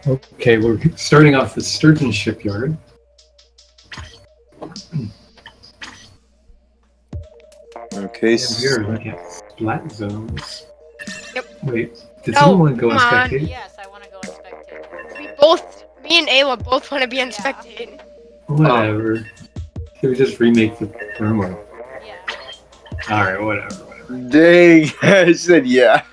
Okay, we're starting off the Sturgeon Shipyard. Okay. And we are looking at Splat zones. Yep. Wait, did someone want to go on come on. spectate? Yes, I want to go and spectate. Me and Ayla both want to be on Yeah. spectate. Whatever. Should we just remake the thermal? Yeah. Alright, whatever. Dang, I said yeah.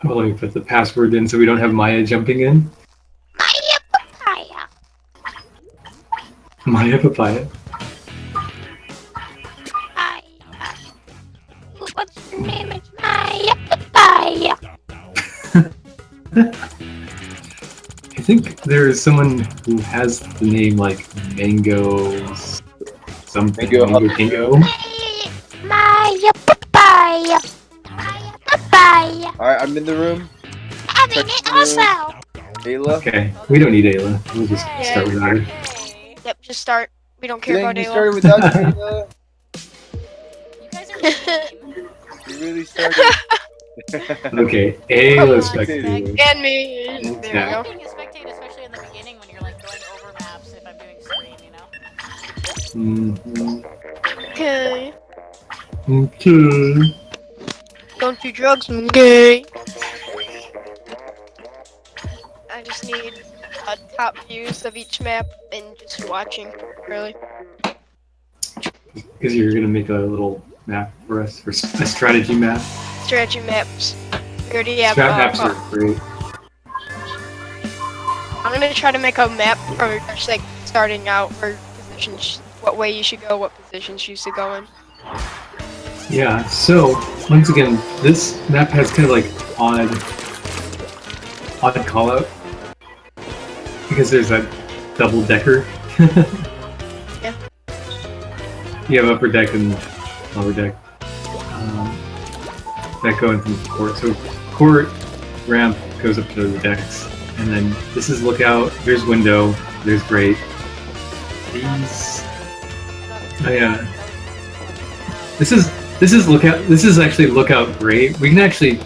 Oh, let me put the password in so we don't have Maya jumping in. Maya Papaya. What's your name? It's Maya Papaya. I think there is someone who has the name like Mango's something. Mango Pingo. Maya Papaya. Maya Papaya. Alright, I'm in the room. Having it also. Ayla. Okay, we don't need Ayla. We'll just start with her. Yay. Yep, just start. We don't care Dang, about you Ayla. started without you, Ayla. You guys are mean. You really started. Okay, Ayla's Come on, spectator. And me. There we Yeah. go. I think you spectate, especially in the beginning when you're like going over maps if I'm doing stream, you know? Mhm. Okay. Okay. Don't do drugs, I'm gay. I just need top views of each map and just watching, really. Because you're gonna make a little map for us, for a strategy map. Strategy maps. We already have. Strat maps are great. I'm gonna try to make a map for just like starting out for positions, what way you should go, what positions you should go in. Yeah, so, once again, this map has kind of like odd call out. Because there's that double decker. Yeah. You have upper deck and lower deck. That go into the court. So, court ramp goes up to the decks. And then this is lookout, there's window, there's grate. These. Oh yeah. This is lookout. This is actually lookout grate. We can actually,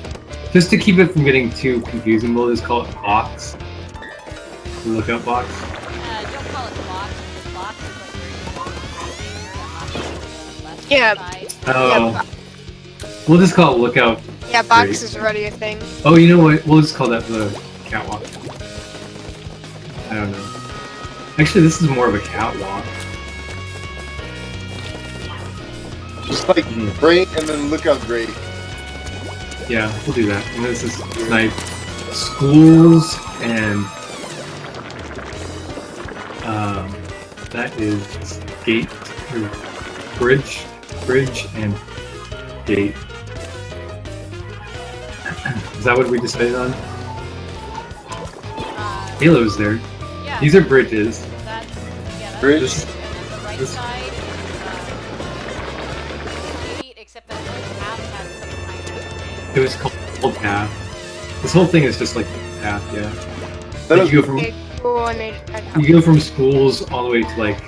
just to keep it from getting too confusing, we'll just call it box. The lookout box. Don't call it box, because box is like where you Yeah. side. Oh. Yeah, We'll just call it lookout. yeah, box Great. is already a thing. Oh, you know what? We'll just call that the catwalk. I don't know. Actually, this is more of a catwalk. Just like great and then look out great. Yeah, we'll do that. And this is snipe schools and that is gate or bridge and gate. Is that what we decided on? Halo's there. Yeah. These are bridges. That's, yeah, that's Bridge. This- and then the right this- side is gate, except that the path has some kind of It was called path. This whole thing is just like path, yeah. That Like is, you go from Okay, cool, I made it. you go from schools all the way to like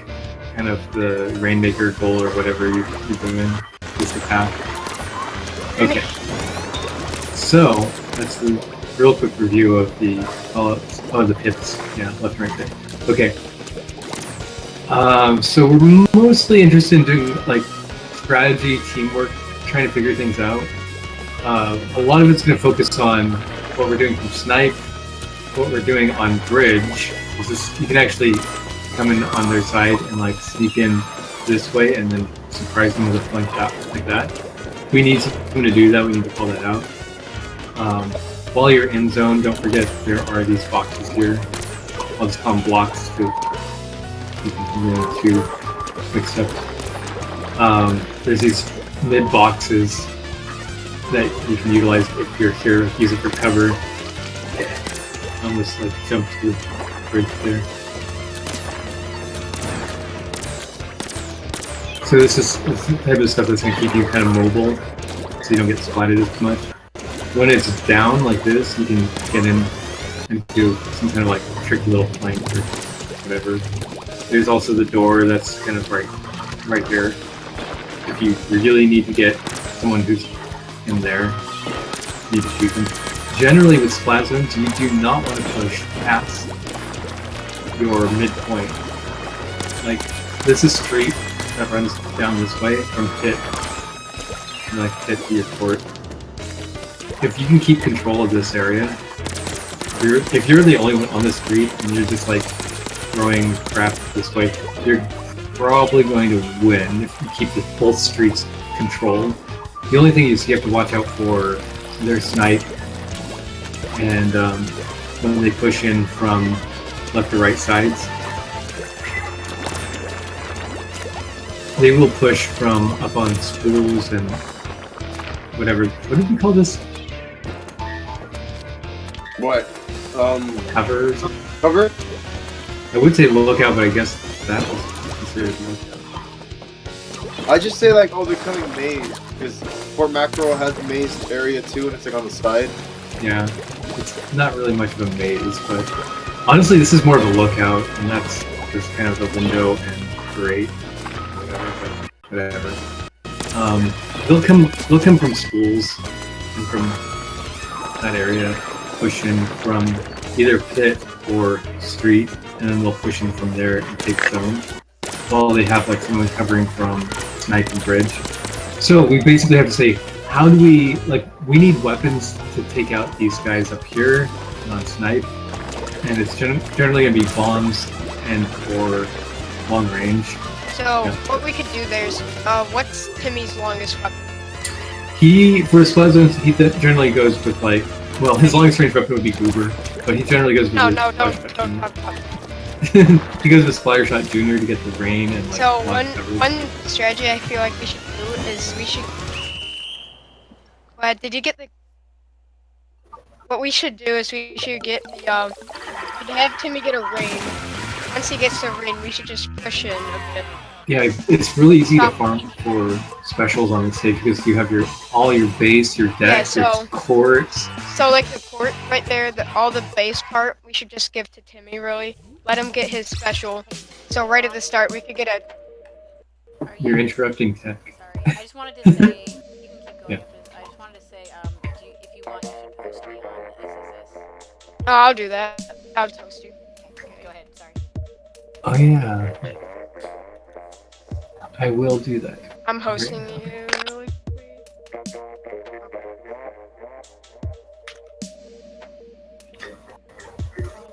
kind of the Rainmaker goal or whatever you're doing. Is the path. Okay. So that's the real quick review of the the pits. Yeah, left and right there. Okay. So we're mostly interested in doing like strategy, teamwork, trying to figure things out. A lot of it's going to focus on what we're doing from snipe, what we're doing on bridge. Is this, you can actually come in on their side and like sneak in this way and then surprise them with a flank shot like that. We need someone to do that. We need to pull that out. While you're in zone, don't forget there are these boxes here. I'll just call them blocks to mixed up. There's these mid boxes that you can utilize if you're here. Use it for cover. Almost like jump to the bridge there. So this is the type of stuff that's going to keep you kind of mobile, so you don't get splatted as much. When it's down like this, you can get in and do some kind of like tricky little flank or whatever. There's also the door that's kind of right here. if you really need to get someone who's in there, you need to shoot them. Generally with splat zones, you do not want to push past your midpoint. Like, this is street that runs down this way from pit, from like pit to your court. If you can keep control of this area, if you're the only one on the street and you're just like throwing crap this way, you're probably going to win if you keep both streets controlled. The only thing is you have to watch out for their snipe, and when they push in from left or right sides, they will push from up on spools and whatever. What did we call this? What? Covers? Cover? I would say lookout, but I guess that was considered lookout. I just say like, oh, they're coming maze because Fort Mackerel has maze area too, and it's like on the side. Yeah, it's not really much of a maze, but honestly, this is more of a lookout, and that's just kind of the window and grate, whatever. They'll come from schools and from that area, push in from either pit or street, and then they'll push in from there and take zone, while they have like someone covering from snipe and bridge. So we basically have to say, how do we, like, we need weapons to take out these guys up here on snipe, and it's generally going to be bombs and or long range. So what we could do there is, what's Timmy's longest weapon? For his splat zones, he generally goes with like, well, his longest range weapon would be Goober, but he generally goes with No, his don't Splatter talk Shot about Junior. He goes with Splatter Shot Junior to get the rain and like. So block coverage. one strategy I feel like we should do is we should. Did you get the? What we should do is we should get the we'd have Timmy get a rain. Once he gets the rain, we should just push in a bit. Yeah, it's really easy to farm for specials on this stage because you have all your base, your decks, Yeah, your courts. So like the court right there, all the base part, we should just give to Timmy really. Let him get his special. So right at the start, we could get a. You're interrupting tech. Sorry, I just wanted to say, you can keep going. Yeah. I just wanted to say, if you want, you should post me on SSS. Oh, I'll do that. I'll toast you. Go ahead, sorry. Oh yeah, I will do that. I'm hosting you really quick.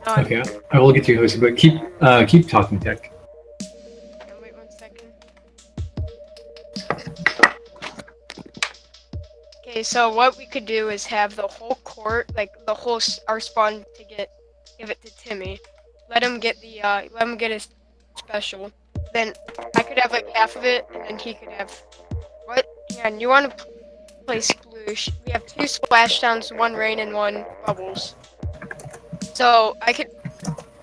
Okay, I will get you hosted, but keep talking, tech. Wait 1 second. Okay, so what we could do is have the whole court, like the whole our spawn to give it to Timmy. Let him get his special. Then I could have like half of it, and then he could have what? Yeah, and you want to play sploosh? We have 2 splashdowns, 1 rain, and 1 bubbles. So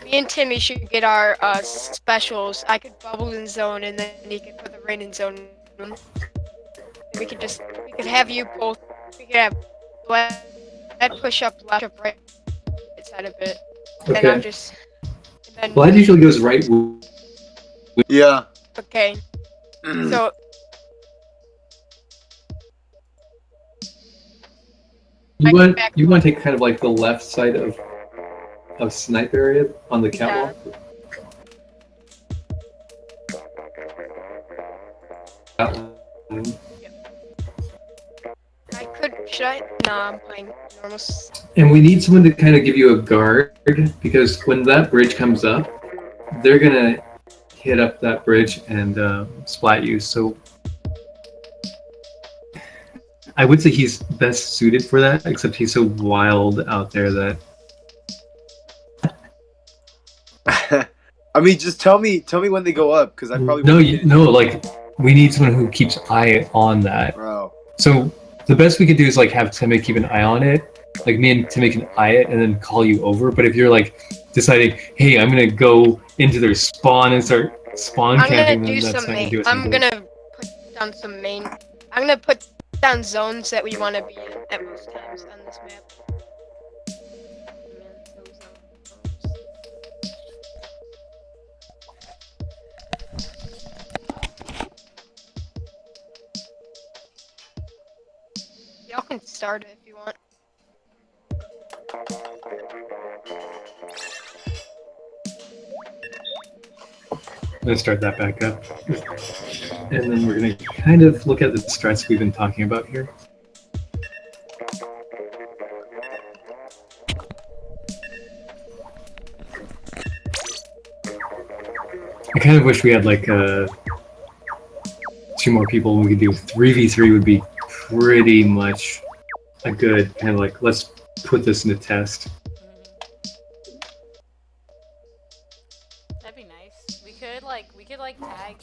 me and Timmy should get our specials. I could bubble in zone, and then he could put the rain in zone. We could have you both. We could have I'd push up left, up right side a bit. Okay. And I'm just. And then, Vlad usually goes right. Yeah. okay. So. You want to take kind of like the left side of snipe area on the catwalk. Should I? Nah, I'm playing normal. And we need someone to kind of give you a guard, because when that bridge comes up, they're gonna hit up that bridge and splat you. So I would say he's best suited for that, except he's so wild out there that. I mean, just tell me when they go up, because I probably like we need someone who keeps eye on that. Bro. So the best we could do is like have Timmy keep an eye on it, like me and Timmy can eye it and then call you over. But if you're like deciding, hey, I'm gonna go into their spawn and start spawn camping, then that's not gonna do us I'm any good. gonna put down some main. I'm gonna put down zones that we want to be in at most times on this map. Y'all can start it if you want. I'm gonna start that back up. And then we're gonna kind of look at the stress we've been talking about here. I kind of wish we had like 2 more people we could do. 3v3 would be pretty much a good kind of like, let's put this in a test. That'd be nice. We could tag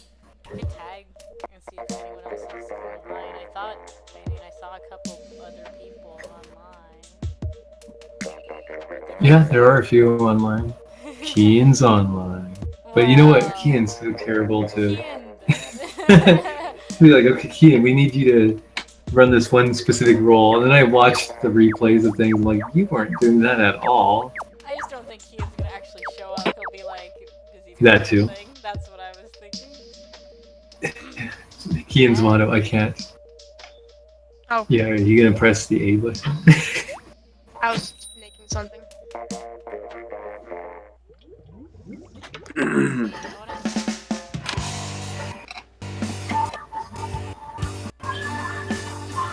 and see if anyone else is online. I saw a couple other people online. Yeah, there are a few online. Kian's online. But you know what? Kian's so terrible to... Be like, okay, Kian, we need you to run this one specific role. And then I watched the replays of things, I'm like, you weren't doing that at all. I just don't think Kian's gonna actually show up. He'll be like busy. That too. That's what I was thinking. Kian's motto, I can't. Oh. Yeah, are you gonna press the A button? I was making something.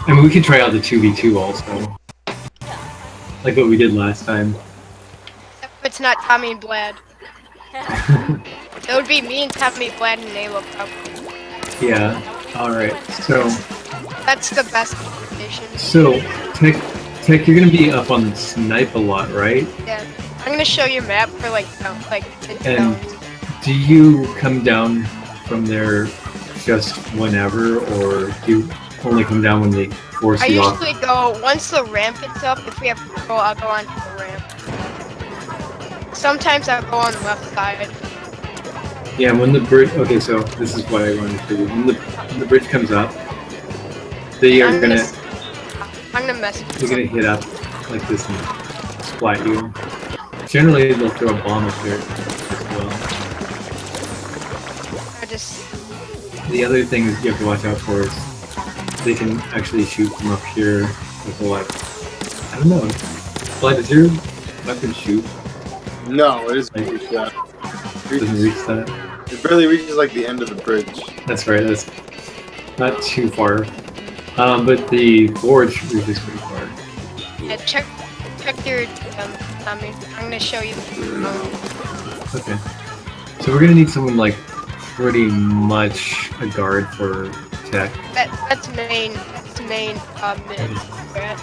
I mean, we could try out the 2v2 also. Like what we did last time. Except if it's not Tommy and Blad. It would be me and Tommy, Blad, and Nalo probably. Yeah, alright, so... That's the best combination. So, Tech, you're gonna be up on Snipe a lot, right? Yeah. I'm gonna show you a map for like And do you come down from there just whenever, or do you only come down when they force I you off? usually go, once the ramp gets up, if we have control, I'll go onto the ramp. Sometimes I'll go on the left side. Yeah, when the bridge... Okay, so this is what I wanted to do. When the bridge comes up, they are gonna... I'm gonna mess with They're gonna hit up like this and splat you. Generally, they'll throw a bomb up there as well. I just... The other thing that you have to watch out for is they can actually shoot from up here with a lot. I don't know. Splat, does your weapon shoot? No, it doesn't reach that. It doesn't reach that? It barely reaches like the end of the bridge. That's right, that's not too far. But the gorge reaches pretty far. Yeah, check your Tommy. I'm gonna show you. Okay. So we're gonna need someone like pretty much a guard for Tech. That's main mid. Right?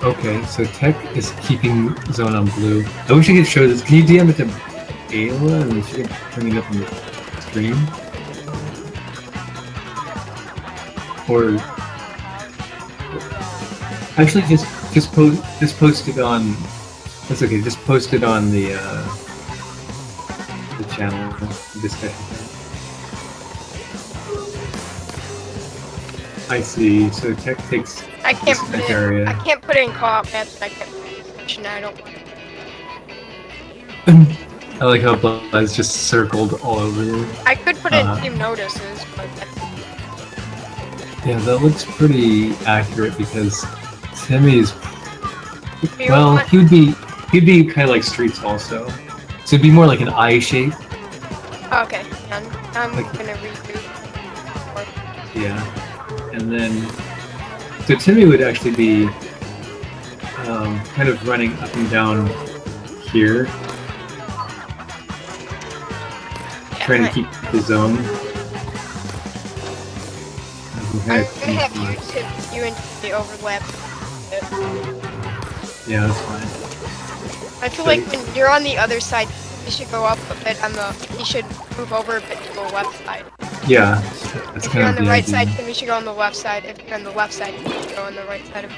Okay, so Tech is keeping zone on blue. I wish I could show this. Can you DM it to Ayla and she can bring it up on the screen? Or actually, just post it on. That's okay. Just post it on the channel discussion. I see. So Tech takes. I can't put this it. area. I can't put it in co-op maps. I can't put it in discussion. I don't want it. I like how Buzz just circled all over there. I could put it in team notices, but that's... Yeah, that looks pretty accurate because Timmy's. You Well, want- he'd be kind of like Streets also. So it'd be more like an I shape. Okay, I'm Like- gonna redo. Yeah, and then so Timmy would actually be kind of running up and down here, trying to keep the zone. I'm gonna have you and the overlap. Yeah, that's fine. I feel like when you're on the other side, you should go up a bit on the. You should move over a bit to the left side. Yeah, that's If you're kind on of the the right idea. side, then we should go on the left side. If you're on the left side, you should go on the right side of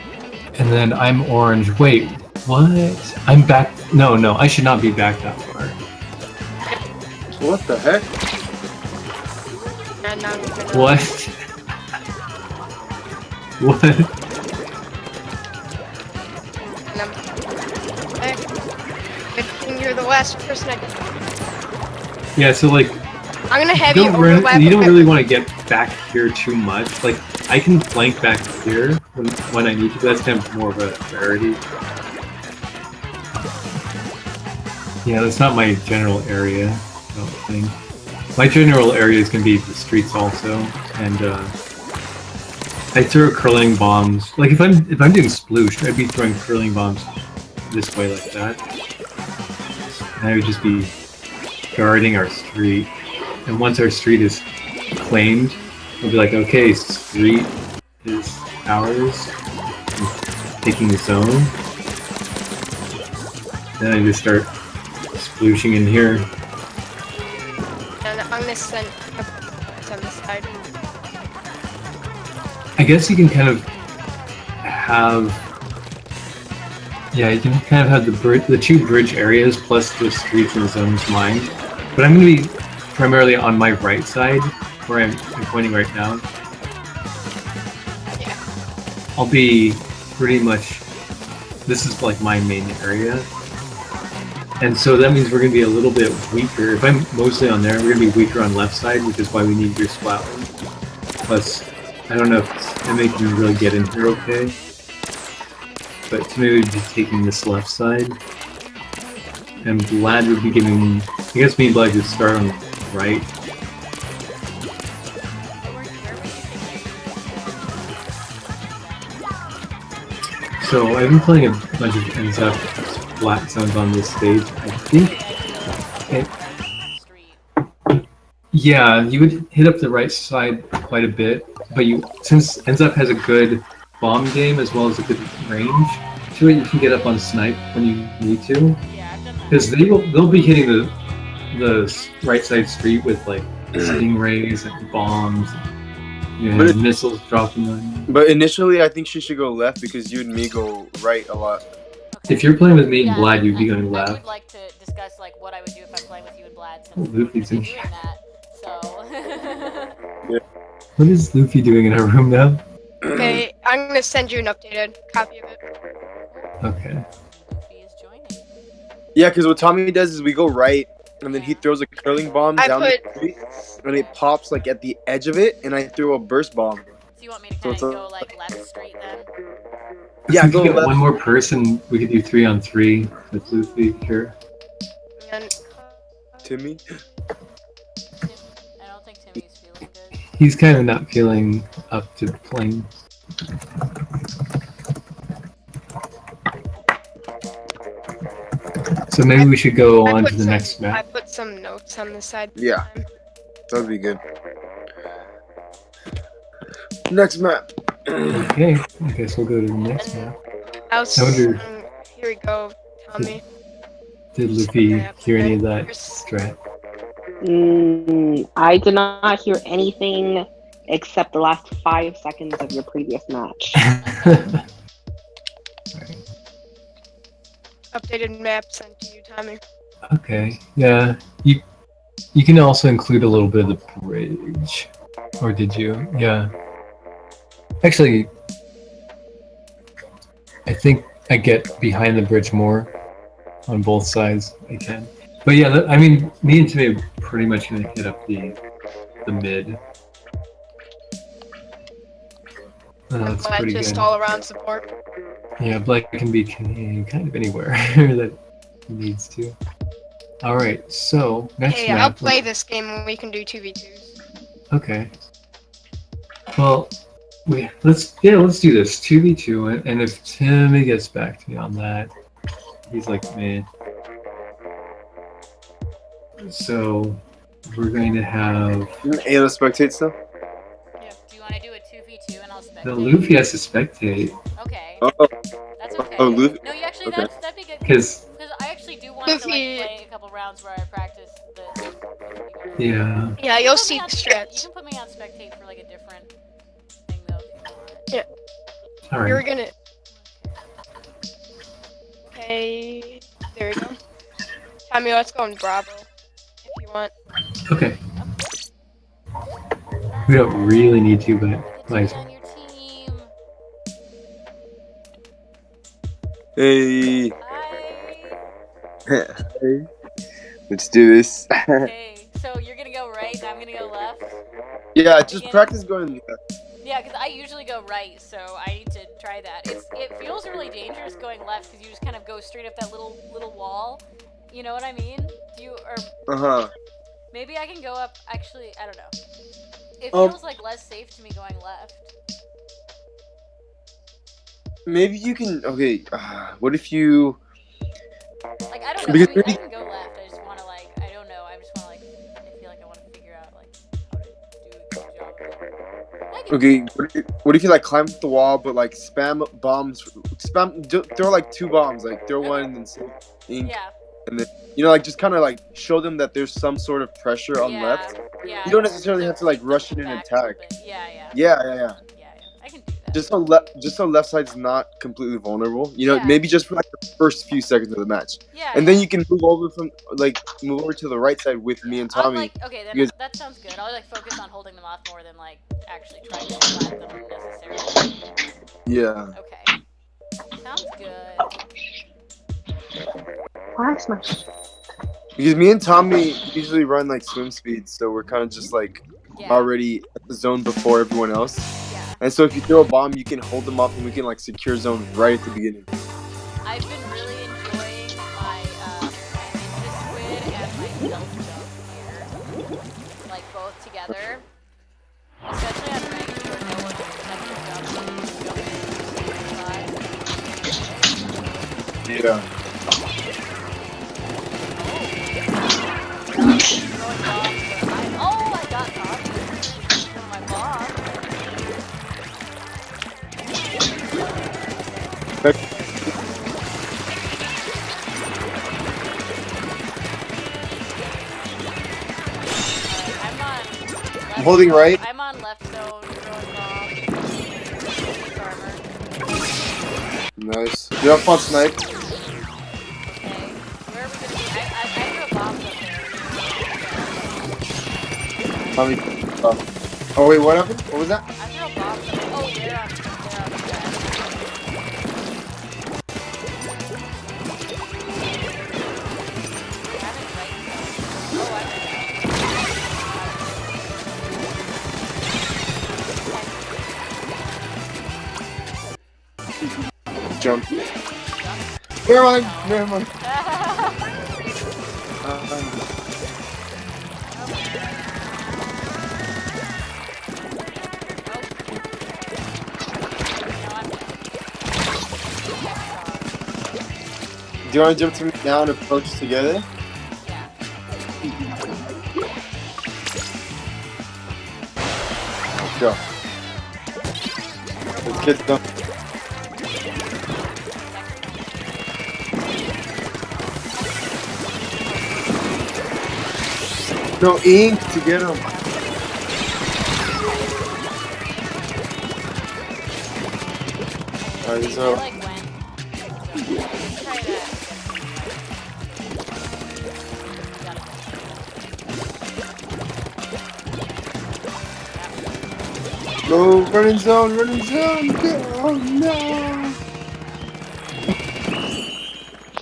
And then I'm orange. Wait, what? I'm back. No, I should not be back that far. What the heck? And now I'm gonna... What? What? And I'm... Okay. Good thing you're the last person I... Yeah, so like, I'm gonna have you you don't, overlap. you a don't bit really with- want to get back here too much. Like, I can flank back here when I need to, but that's kind of more of a rarity. Yeah, that's not my general area, I don't think. My general area is going to be the streets also, and I throw curling bombs. Like, if I'm doing sploosh, I'd be throwing curling bombs this way like that. And I would just be guarding our street. And once our street is claimed, we'll be like, okay, street is ours. Taking the zone. Then I just start splooshing in here. And I'm gonna send on the side. I guess you can kind of have, yeah, you can kind of have the two bridge areas plus the streets and zones mined. But I'm going to be primarily on my right side, where I'm pointing right now. Yeah. I'll be pretty much, this is like my main area. And so that means we're going to be a little bit weaker. If I'm mostly on there, we're going to be weaker on left side, which is why we need your Splat. Plus, I don't know if Emma can really get in here okay. But Timmy would be taking this left side. And Vlad would be giving, I guess me and Vlad would start on the right. So I've been playing a bunch of NZF Splat zones on this stage. I think yeah, you would hit up the right side quite a bit, but since NZF has a good bomb game as well as a good range to it, you can get up on snipe when you need to. Because they'll be hitting the right side street with like stingrays and bombs, and missiles dropping on you. But initially, I think she should go left because you and me go right a lot. Okay. If you're playing with me and Vlad, you'd be going left. I would like to discuss like what I would do if I'm playing with you and Vlad. Since Luffy's in doing that, so. Yeah. What is Luffy doing in our room now? Okay, I'm gonna send you an updated copy of it. Okay. Luffy is joining. Yeah, because what Tommy does is we go right, and then he throws a curling bomb down the street, and it pops like at the edge of it, and I throw a burst bomb. So you want me to kind of go like left straight then? Yeah, if we go could get left. one more person, we could do 3-on-3 with Luffy here. And Timmy? I don't think Timmy's feeling good. He's kind of not feeling up to playing. So maybe we should go on to the next I map. put some notes on the side. Yeah. That'd be good. Next map. Okay, I guess we'll go to the next map. Here we go, Tommy. Did Luffy hear any of that strat? I did not hear anything except the last 5 seconds of your previous match. Updated map sent to you, Tommy. Okay, yeah. You can also include a little bit of the bridge. Or did you? Yeah. Actually, I think I get behind the bridge more on both sides. I can. But yeah, I mean, me and Timmy are pretty much going to hit up the mid. That's Glad pretty just good. all around support. Yeah, Black can be kind of anywhere that he needs to. Alright, so next Hey, map. I'll play this game when we can do 2v2s. Okay. Well, let's do this 2v2, and if Timmy gets back to me on that, he's like me. So we're going to have. Ayla spectate stuff? Yeah. Do you want to do a 2v2 and I'll spectate? The Luffy has to spectate. Okay. Oh, That's okay. Oh, Luffy? No, you actually, Okay. that'd be good. Because Because I actually do want to like, Luffy- play a couple rounds where I practice this. yeah. Yeah, you'll see the You strats. can put me on spectate for like a different thing though if you want. All right. You're gonna. Okay, there we go. Tommy, let's go on Bravo if you want. Okay. We don't really need to, but Get to nice. be on your team. Hey. Hi. Let's do this. Okay, so you're gonna go right and I'm gonna go left. Yeah, just practice going left. Yeah, because I usually go right, so I need to try that. It feels really dangerous going left because you just kind of go straight up that little wall. You know what I mean? Do you or maybe I can go up? Actually, I don't know. It feels like less safe to me going left. Maybe you can. Okay, what if you? Like I don't know. I mean, I can go left. I just want to like. I don't know. I just want to like. I feel like I want to figure out like how to do a good job of it. Okay, what if you like climb up the wall, but like spam bombs, throw like 2 bombs, like throw one and then save ink, and then like just kind of like show them that there's some sort of pressure on left. Yeah. You don't necessarily have to like rush in and attack. Yeah. Yeah. I can do that. Just so left side's not completely vulnerable. Maybe just for like the first few seconds of the match. Yeah. And then you can move over to the right side with me and Tommy. Like, okay, then that sounds good. I'll like focus on holding them off more than like actually trying to splat them necessarily. Yeah. Okay. Sounds good. Where's my? Because me and Tommy usually run like swim speed, so we're kind of just like already at the zone before everyone else. Yeah. And so if you throw a bomb, you can hold them up and we can like secure zone right at the beginning. I've been really enjoying my ninja squid and my stealth jump here, like both together. Especially on ranks where no one else can jump in. Yeah. Oh, I got caught. One of my bombs. I'm holding right. I'm on left zone, throwing bombs. Armor. Nice. You have fun snipe. Okay. Where are we gonna be? I threw bombs up there. Tommy. Oh wait, what happened? What was that? I threw bombs up there. Oh, they're on the side. Jump. Never mind. Do you want to jump to me now and approach together? Yeah. Let's go. Let's get done. No ink to get him. Alright, so. No, running zone, oh no!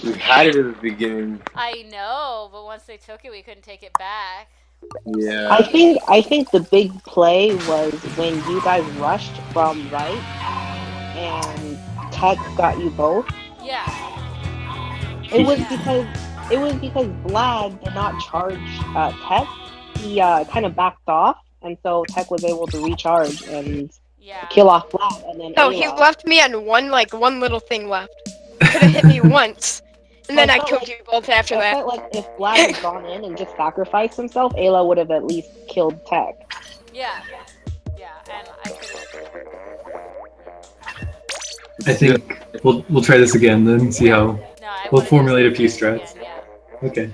We had it at the beginning. I know, but once they took it, we couldn't take it back. Yeah. I think the big play was when you guys rushed from right and Tech got you both. Yeah. It was because Vlad did not charge Tech. He kind of backed off, and so Tech was able to recharge and kill off Vlad. And then he left me on one little thing left. Could have hit me once. And then I killed you both after that. I felt like if Vlad had gone in and just sacrificed himself, Ayla would have at least killed Tech. Yeah, and I could have. I think we'll try this again then, see how we'll formulate a few strats. Again, Okay.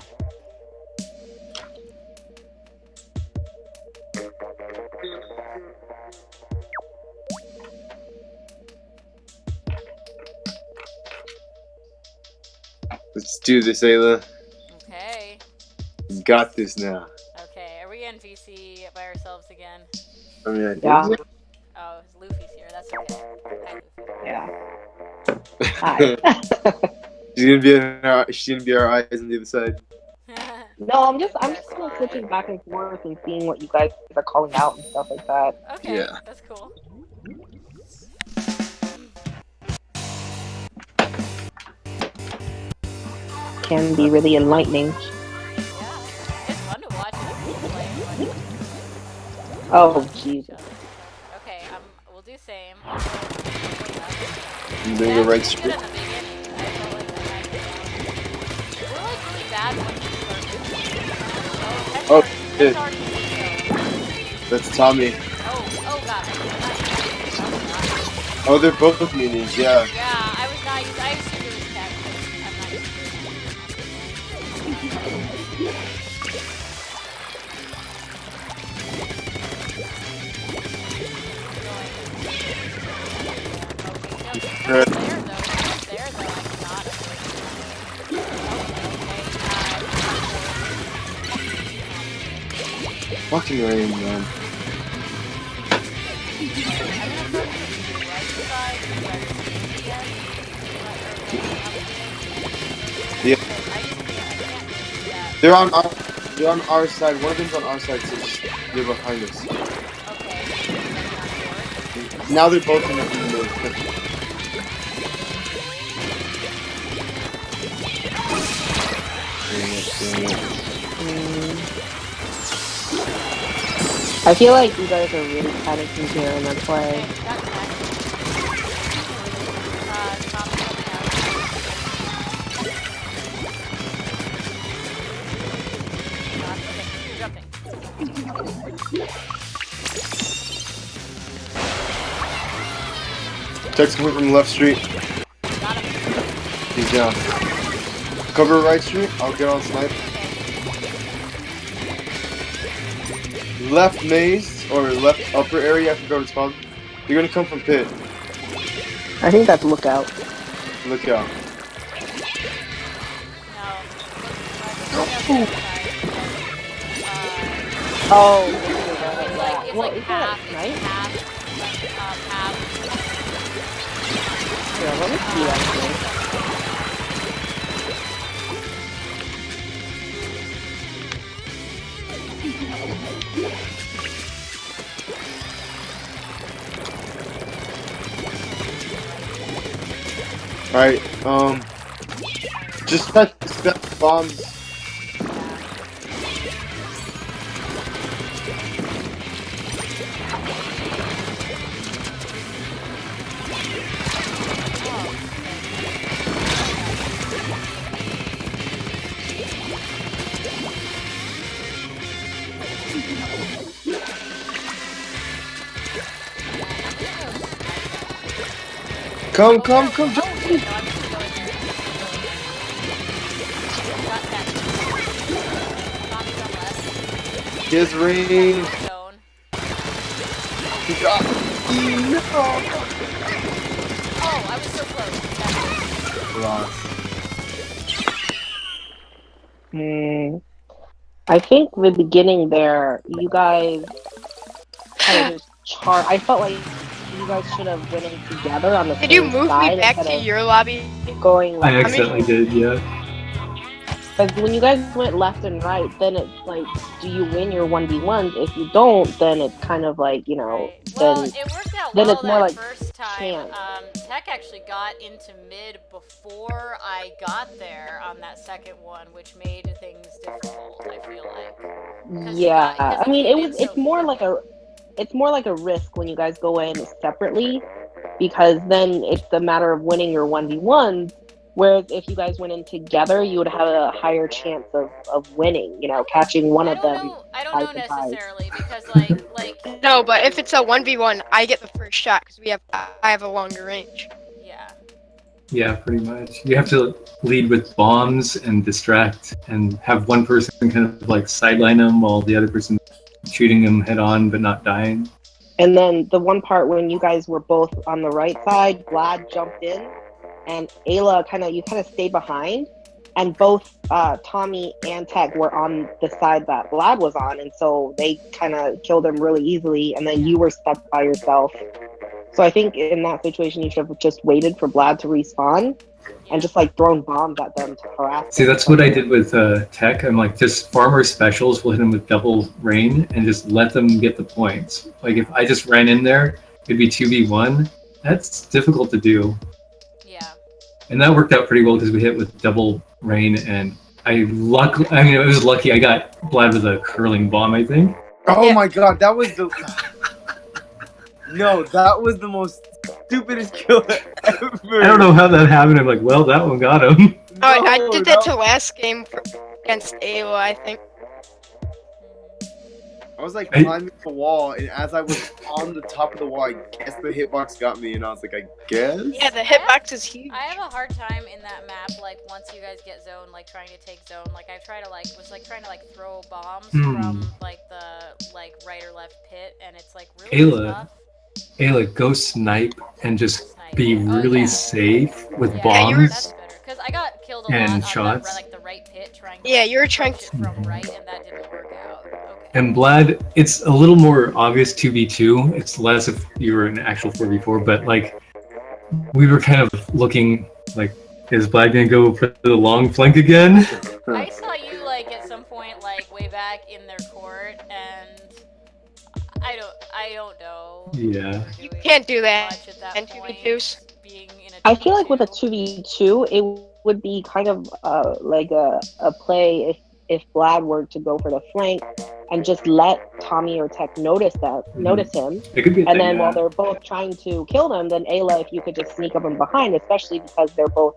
Let's do this, Ayla. Okay. You got this now. Okay, are we in VC by ourselves again? I mean, I Yeah. Oh, Luffy's here. That's okay. Hi, Luffy. Yeah. She's gonna be our eyes on the other side. No, I'm just kind of switching back and forth and seeing what you guys are calling out and stuff like that. Okay, Yeah. that's cool. Can be really enlightening. Yeah, it's fun to watch other people play. Oh, Jesus. Okay, we'll do same. I'm doing the right street. We're like really bad once we start. Oh, shit. That's Tommy. Oh god. Oh, they're both minis, yeah. Yeah, I assumed it was Cat because I'm not used to it. There though, I'm not. Fucking rain, man. Yeah. They're on our side. One of them's on our side, so they're behind us. Okay. Now they're both in the I feel like you guys are really panicking here in the play. Tech's coming from the left street. He's down. Cover right street. I'll get on snipe. Left maze or left upper area. I forgot what it's called. You're gonna come from pit. I think that's lookout. Lookout. Oh. It's like half. Yeah, let me see actually. Alright, just set bombs. Come, jump. His ring. He got me. No. Oh, I was so close. I think the beginning there, you guys kind of just I felt like you guys should have went in together on the same side. Did you move me back to your lobby? Going I accidentally did, yeah. Because when you guys went left and right, then it's like, do you win your 1v1s? If you don't, then it's kind of like, you know, well, then, it worked out then well it's more that like first time. Tech actually got into mid before I got there on that second one, which made things difficult, I feel like. Yeah, I mean, it's more like a risk when you guys go in separately, because then it's a matter of winning your 1v1s. Whereas if you guys went in together, you would have a higher chance of winning, you know, catching one of them. I don't know necessarily, because like No, but if it's a 1v1, I get the first shot because I have a longer range. Yeah. Yeah, pretty much. You have to lead with bombs and distract and have one person kind of like sideline them while the other person shooting them head on but not dying. And then the one part when you guys were both on the right side, Vlad jumped in, and Ayla you kind of stayed behind, and both Tommy and Tech were on the side that Vlad was on, and so they kind of killed him really easily, and then you were stuck by yourself. So I think in that situation, you should have just waited for Vlad to respawn and just like thrown bombs at them to harass See, them. that's what I did with Tech. I'm like, just farmer specials, we'll hit them with double rain and just let them get the points. Like, if I just ran in there, it'd be 2v1. That's difficult to do. Yeah. And that worked out pretty well because we hit with double rain, and it was lucky I got Vlad with a curling bomb, I think. Oh my god, that was the... No, that was the most stupidest kill ever. I don't know how that happened. I'm like, well, that one got him. Oh, I did that to last game against Ayla, I think. I was like climbing the wall, and as I was on the top of the wall, I guess the hitbox got me, and I was like, I guess? Yeah, the hitbox is huge. I have a hard time in that map, like, once you guys get zone, like, trying to take zone. Like, I try to, like, trying to, like, throw bombs from, like, the, like, right or left pit, and it's, like, really tough. Ayla, go snipe and just be really safe with bombs. That's better, because I got killed a and lot shots. on like, the right pit trying to, you were trying to... from right, and that didn't work out. Okay. And Vlad, it's a little more obvious 2v2. It's less if you were an actual 4v4, but like we were kind of looking like, is Vlad gonna go for the long flank again? I saw you like at some point like way back in their court, and I don't know. Yeah. You can't do that. And 2v2s. I feel like with a 2v2, it would be kind of like a play if Vlad were to go for the flank and just let Tommy or Tech notice him. It could be and then while they're both trying to kill them, then Ayla, if you could just sneak up from behind, especially because they're both,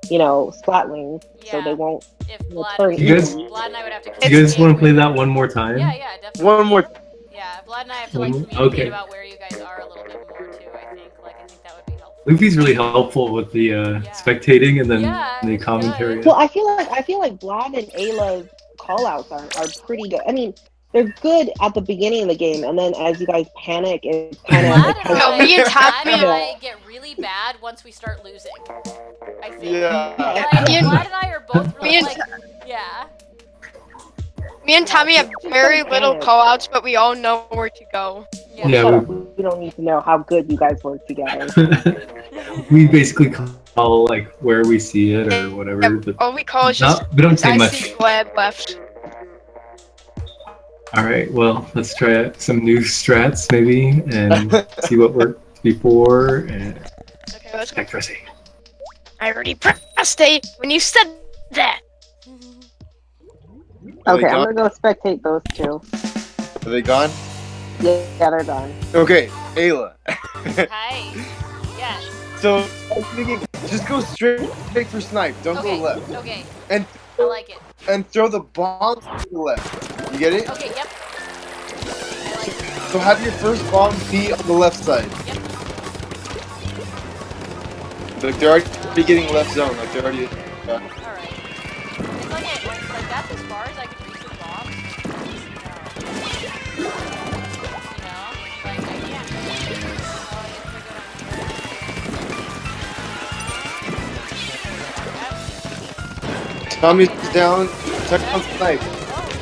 splatling, so they won't if turn easily. Vlad and I would have to you guys want to play that one more time? Yeah, definitely. One more. Yeah, Vlad and I have to like communicate about where you guys are a little bit more too, I think. Like, I think that would be helpful. Luffy's really helpful with the spectating and then the commentary. Well, I feel like Vlad and Ayla's callouts are pretty good. I mean, they're good at the beginning of the game, and then as you guys panic, it kind of... Vlad and I get really bad once we start losing, I think. Yeah. Like, Vlad and I are both really, Me and Tommy have very little callouts, but we all know where to go. Yeah, we don't need to know how good you guys work together. We basically call like where we see it or whatever. Yeah, but all we call is just... we don't say I much. see Vlad left. Alright, well, let's try some new strats maybe and see what worked before. And okay, let's go. Pressing. I already pressed A when you said that. Okay, I'm gonna go spectate those two. Are they gone? Yeah, they're gone. Okay, Ayla. Hi. Yes. So, just go straight for snipe. Don't go left. Okay. And I like it. And throw the bomb to the left. You get it? Okay, yep. I like it. So have your first bomb be on the left side. Yep. Like they're already getting left zone. Like they're already. Alright. It's like that's as far as I can reach with bombs. You know, like I can't. Tommy's down. Tech on snipe. Oh,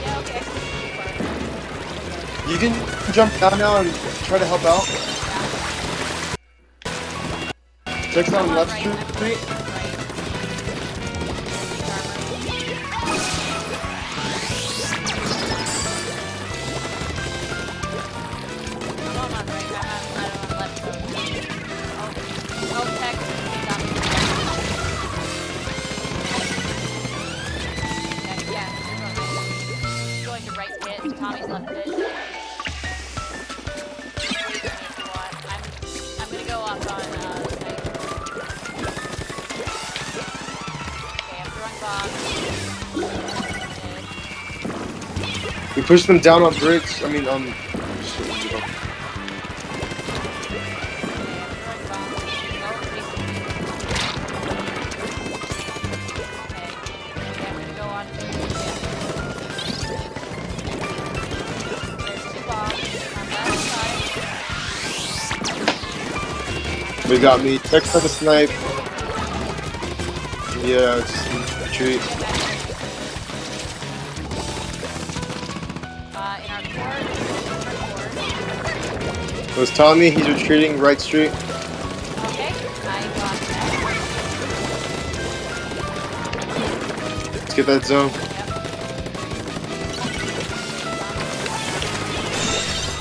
yeah, okay. You can jump down now and try to help out. Tech's on left street. Tommy's left it. I'm gonna go off on snipe. Okay, I'm throwing bombs. We push them down on bridge. I mean on. They got me. Tech's like a snipe. Yeah, just retreat. In our court. It was Tommy. He's retreating right street. Okay, I got that. Let's get that zone.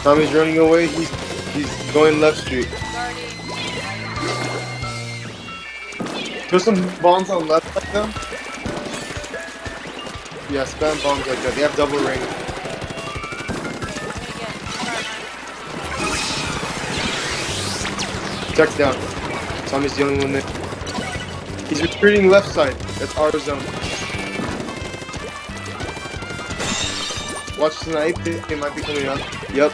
Tommy's running away. He's going left street. There's some bombs on left like them. Yeah, spam bombs like that. They have double ring. Check's down. Tommy's the only one there. He's retreating left side. That's our zone. Watch snipe. They might be coming up. Yep.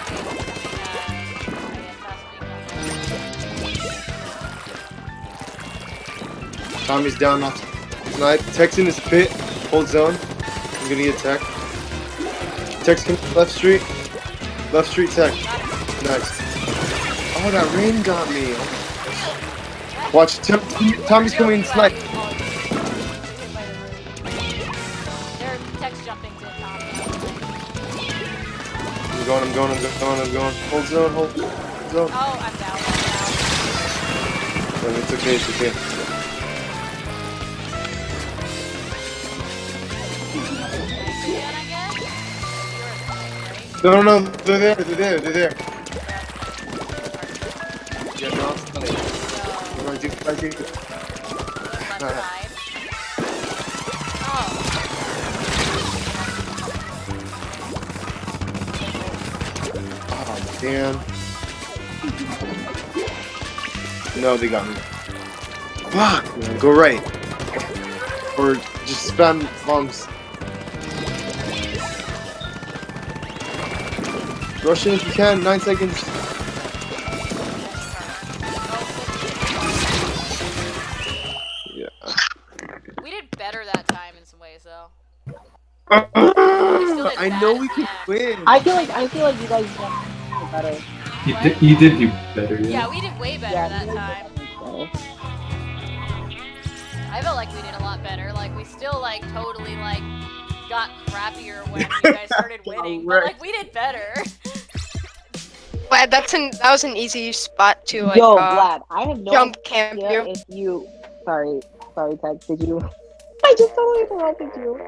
Tommy's down off snipe. Tech's in his pit. Hold zone. I'm gonna get tech. Tech's coming left street. Left street tech. Nice. Oh, that rain got me. Watch, Tommy's coming in snipe. Their text jumping to Tommy. I'm going. Hold zone. Oh, I'm down. It's okay. No, they're there. Yeah, no, I do. Oh, damn. No, they got me. Fuck! Go right. Or just spam bombs. Rush in if you can, 9 seconds. Yeah. We did better that time in some ways, though. I know we could win. I feel like you guys did better. You did do better. Yeah, we did way better that time. I felt like we did a lot better. Like, we still, like, totally, like, got crappier when you guys started winning. But, like, we did better. Vlad, that was an easy spot to, like, Vlad, I have no jump camp idea you. if you... Sorry, Ted, did you... I just totally interrupted you.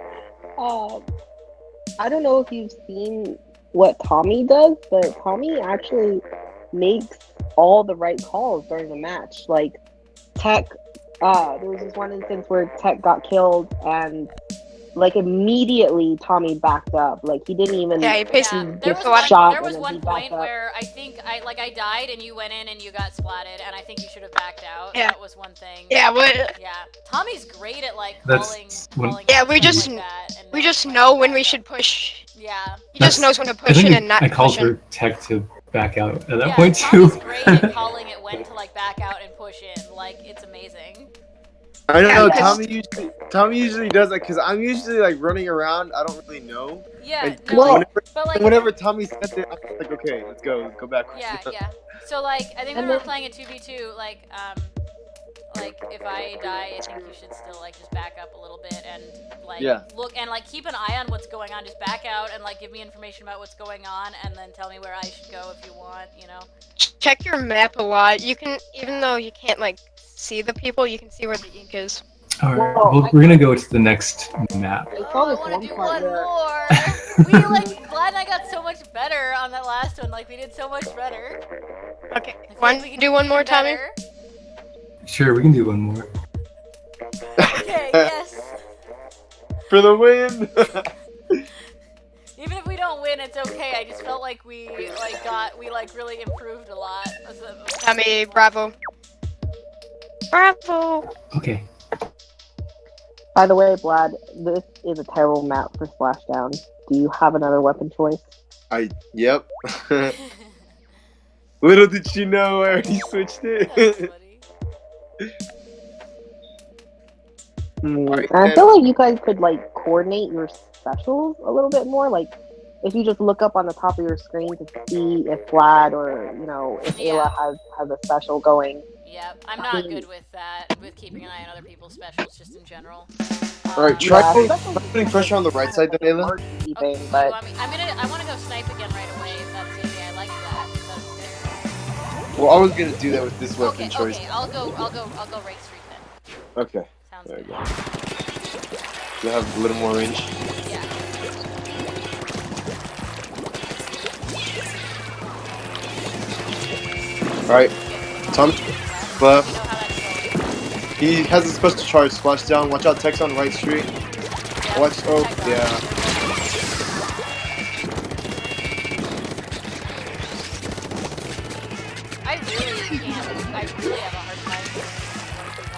I don't know if you've seen what Tommy does, but Tommy actually makes all the right calls during the match. Like, Tech... there was this one instance where Tech got killed, and like immediately Tommy backed up. Like he didn't even. Yeah, he basically there was one point where I think I died and you went in and you got splatted, and I think you should have backed out. Yeah. That was one thing. Yeah, what? Yeah, Tommy's great at like calling. Yeah, we just know when we should push. Yeah. He just knows when to push in and not. I called for Tech to back out at that point too. Tommy's great at calling it when to like back out and push in. Like it's amazing. I don't know. Tommy usually does that because I'm usually like running around. I don't really know. Yeah. Whenever Tommy said it, I'm like, okay, let's go back. Yeah. So like, I think when we were playing a 2v2, like if I die, I think you should still like just back up a little bit and like look and like keep an eye on what's going on. Just back out and like give me information about what's going on, and then tell me where I should go if you want. You know. Check your map a lot. You can, even though you can't like see the people, you can see where the ink is. Alright, we're gonna go to the next map. I want to do one more. We like, Vlad and I got so much better on that last one. Like we did so much better. Okay, we can do one more, Tommy? Sure, we can do one more. Okay, yes. For the win. Even if we don't win, it's okay. I just felt like we really improved a lot. Tommy, bravo. Bravo. Okay. By the way, Vlad, this is a terrible map for Splashdown. Do you have another weapon choice? Yep. Little did she know I already switched it. I feel like you guys could like coordinate your specials a little bit more. Like if you just look up on the top of your screen to see if Vlad or if Ayla has a special going. Yep, I'm not good with that, with keeping an eye on other people's specials, just in general. Alright, try putting pressure on the right side then, Ayla. Okay, but I want to go snipe again right away, if that's okay. I like that. Well, I was gonna do that with this weapon choice. Okay, I'll go right street then. Okay. Sounds There good. you go. You have a little more range. Yeah. Alright. Tom left. You know how that's going. He has a special charge. Splash down. Watch out. Tech's on right street. Yeah, Watch. Oh, Tech's on. yeah. I really can't. I really have a hard time.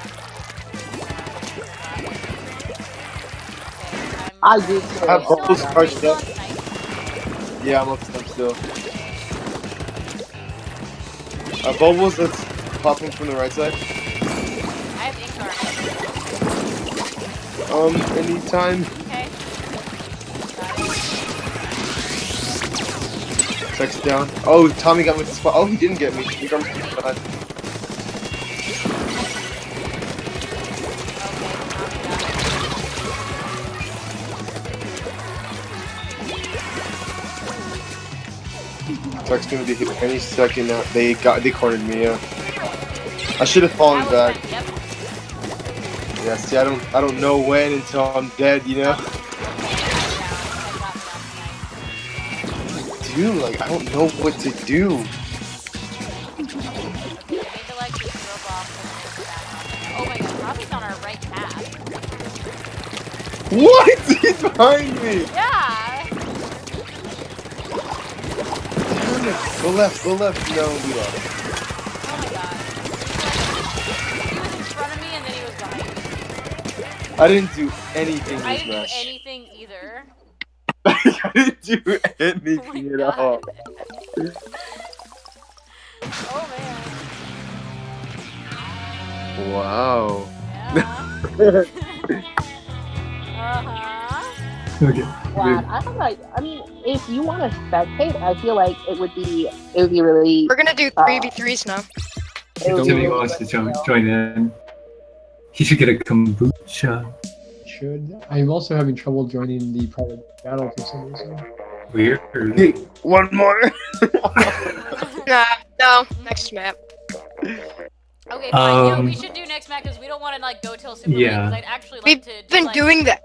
I do too. I have bubbles charged still up. on snipe? Yeah, I'm up to them still. Bubbles, let's pop him from the right side. I have ink Anytime. Okay. Got it. Tech's down. Oh, Tommy got me with the spot. Oh, he didn't get me. He got me from the side. Tech's gonna be here any second now. They cornered me. Yeah. I should have fallen back. Yep. Yeah. See, I don't know when until I'm dead. You know. Dude, like I don't know what to do. Oh my god, Robbie's on our right path. What? He's behind me. Yeah. Damn it. Go left. No, we lost. Oh my god. He was in front of me and then he was behind me. I didn't do anything I this didn't do match. anything either. I didn't do Oh anything my at all. god. Oh man. Wow. Yeah. Uh-huh. Okay. Glad. I mean, if you want to spectate, I feel like it would be really. We're gonna do 3v3s now. It would be Somebody really wants to fun, join in. He should get a kombucha. Should. I'm also having trouble joining the private battle for some reason. Weird. Hey, one more. Nah, no, next map. Okay, fine. Yeah, we should do next match because we don't want to like go till super late. Yeah. 'Cause I'd actually like We've to. Do, been like, doing that.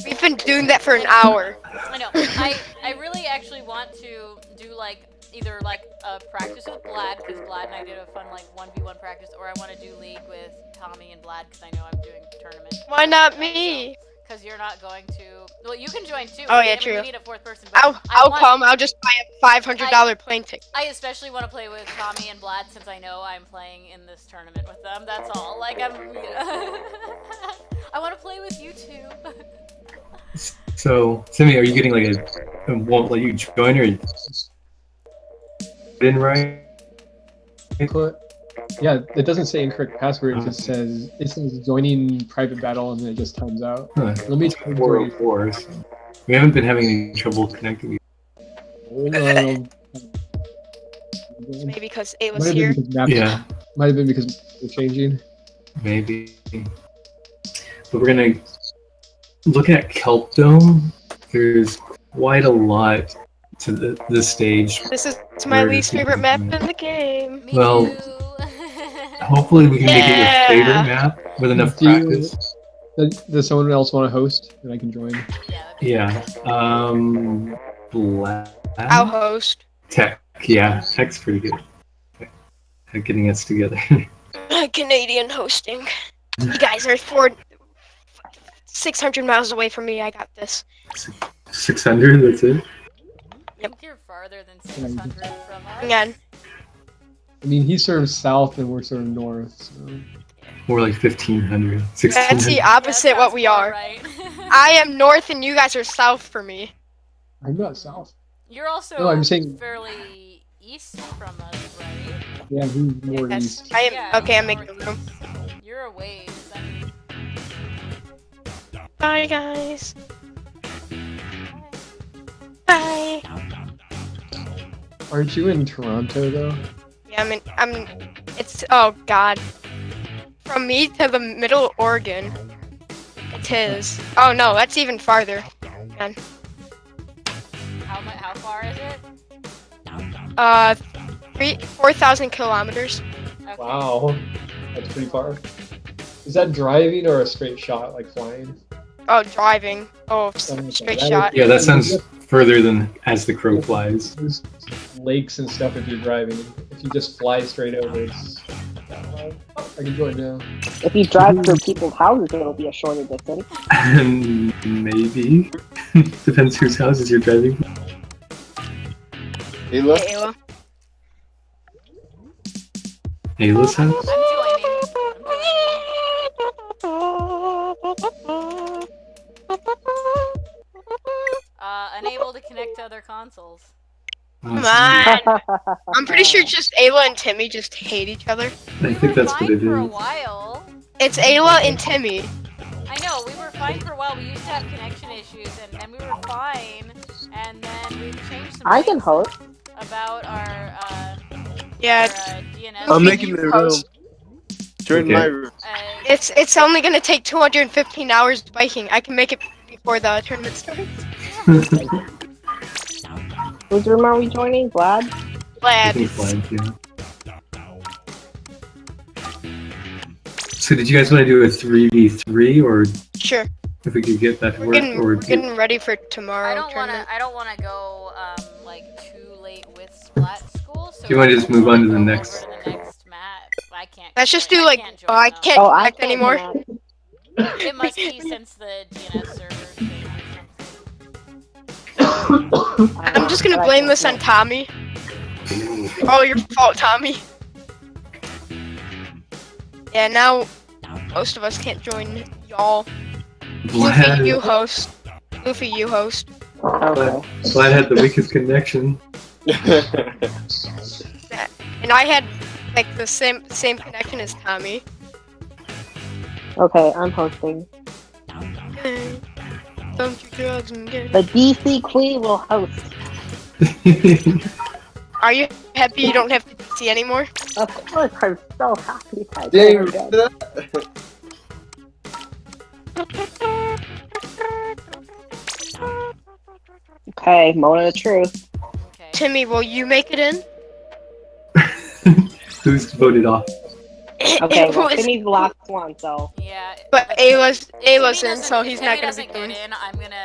We've been doing that for an hour. I know. I really actually want to do like either like a practice with Blad because Blad and I did a fun like 1v1 practice, or I want to do league with Tommy and Blad because I know I'm doing tournament. Why not me? Because you're not going to. Well, you can join too. Oh, yeah, I mean, true. We need a fourth person. But I'll come. I'll just buy a $500 plane ticket. I especially want to play with Tommy and Blad since I know I'm playing in this tournament with them. That's all. Like I want to play with you two. So, Simi, are you getting like a won't let you join or in right? Yeah, it doesn't say incorrect password. It just says joining private battle, and then it just times out. Huh. Let me try 404. So we haven't been having any trouble connecting. Hold on. Maybe because it was Might have here. been because maps. Yeah, Might have been because we're changing. maybe. But we're gonna look at Kelp Dome. There's quite a lot to the stage. This is my Where least does favorite it map come in the game. Me Well, too. Hopefully we can make it your Yeah. favorite map with enough Do you- practice. Does someone else want to host? And I can join. Yeah. That'd be Yeah. Black. I'll host. Tech. Yeah, Tech's pretty good at getting us together. Canadian hosting. You guys are 600 miles away from me. I got this. 600. That's it. I think you're farther than 600 from us. Hang on. I mean, he serves south and we're serving north. So. More like 1500. That's the 1600. opposite Yeah, what we sounds are. about right. I am north and you guys are south for me. I'm not south. You're also No, I'm saying- fairly east from us, right? Yeah, he's more Yes. east. I am. Yeah, Okay, I'm you're making more room. east. You're a ways. I mean, Bye, guys. Bye. Aren't you in Toronto though? Yeah, it's, oh god. From me to the middle Oregon. It is. Oh no, that's even farther. how far is it? 4,000 kilometers. Okay. Wow, that's pretty far. Is that driving or a straight shot, like flying? Oh, driving. Oh, Okay, straight that shot. Yeah, that sounds further than as the crow flies. There's lakes and stuff if you're driving. If you just fly straight over, it's. Oh, I can join now. If you drive through people's houses, it'll be a shorter distance. Maybe. Depends whose houses you're driving. Ayla? Hey, Ayla. Ayla's house? I'm joining. Unable to connect to other consoles. Come on. I'm pretty sure just Ayla and Timmy just hate each other. I think that's what fine it for a is. while. It's Ayla and Timmy. I know, we were fine for a while. We used to have connection issues, and then we were fine. And then we changed some I can things host. about our Yeah. DNS. I'm making the room. Join Okay. my room. It's only gonna take 215 hours biking. I can make it before the tournament starts. Whose room are we joining? Vlad? I Glad. think flags, yeah. So did you guys want to do a 3v3 or Sure. if we could get that to We're work getting, or we're getting ready for tomorrow. I don't tournament. wanna go like too late with Splat school. So Do you wanna just move on to the go next- over to the next map? I can't. Let's just join- do like. can't join Oh, I though. can't Oh, I connect can't anymore. connect. It must be since the DNS server thing or something. I'm just gonna blame this on Tommy. Oh, your fault, Tommy. Yeah, now most of us can't join y'all. Luffy, you host. Luffy, you host. Okay. Vlad had the weakest connection. And I had like the same connection as Tommy. Okay, I'm hosting. Don't you drugs and get. The DC Queen will host. Are you happy you don't have to DC anymore? Of course, I'm so happy. I Dang, did remember that? Okay, moment of the truth. Okay. Timmy, will you make it in? Who's voted off? Okay, It well, was- Timmy's the last one, so. Yeah. But Ayla's Timmy in, so doesn't- he's if not Timmy gonna be doesn't get doing. in, I'm gonna.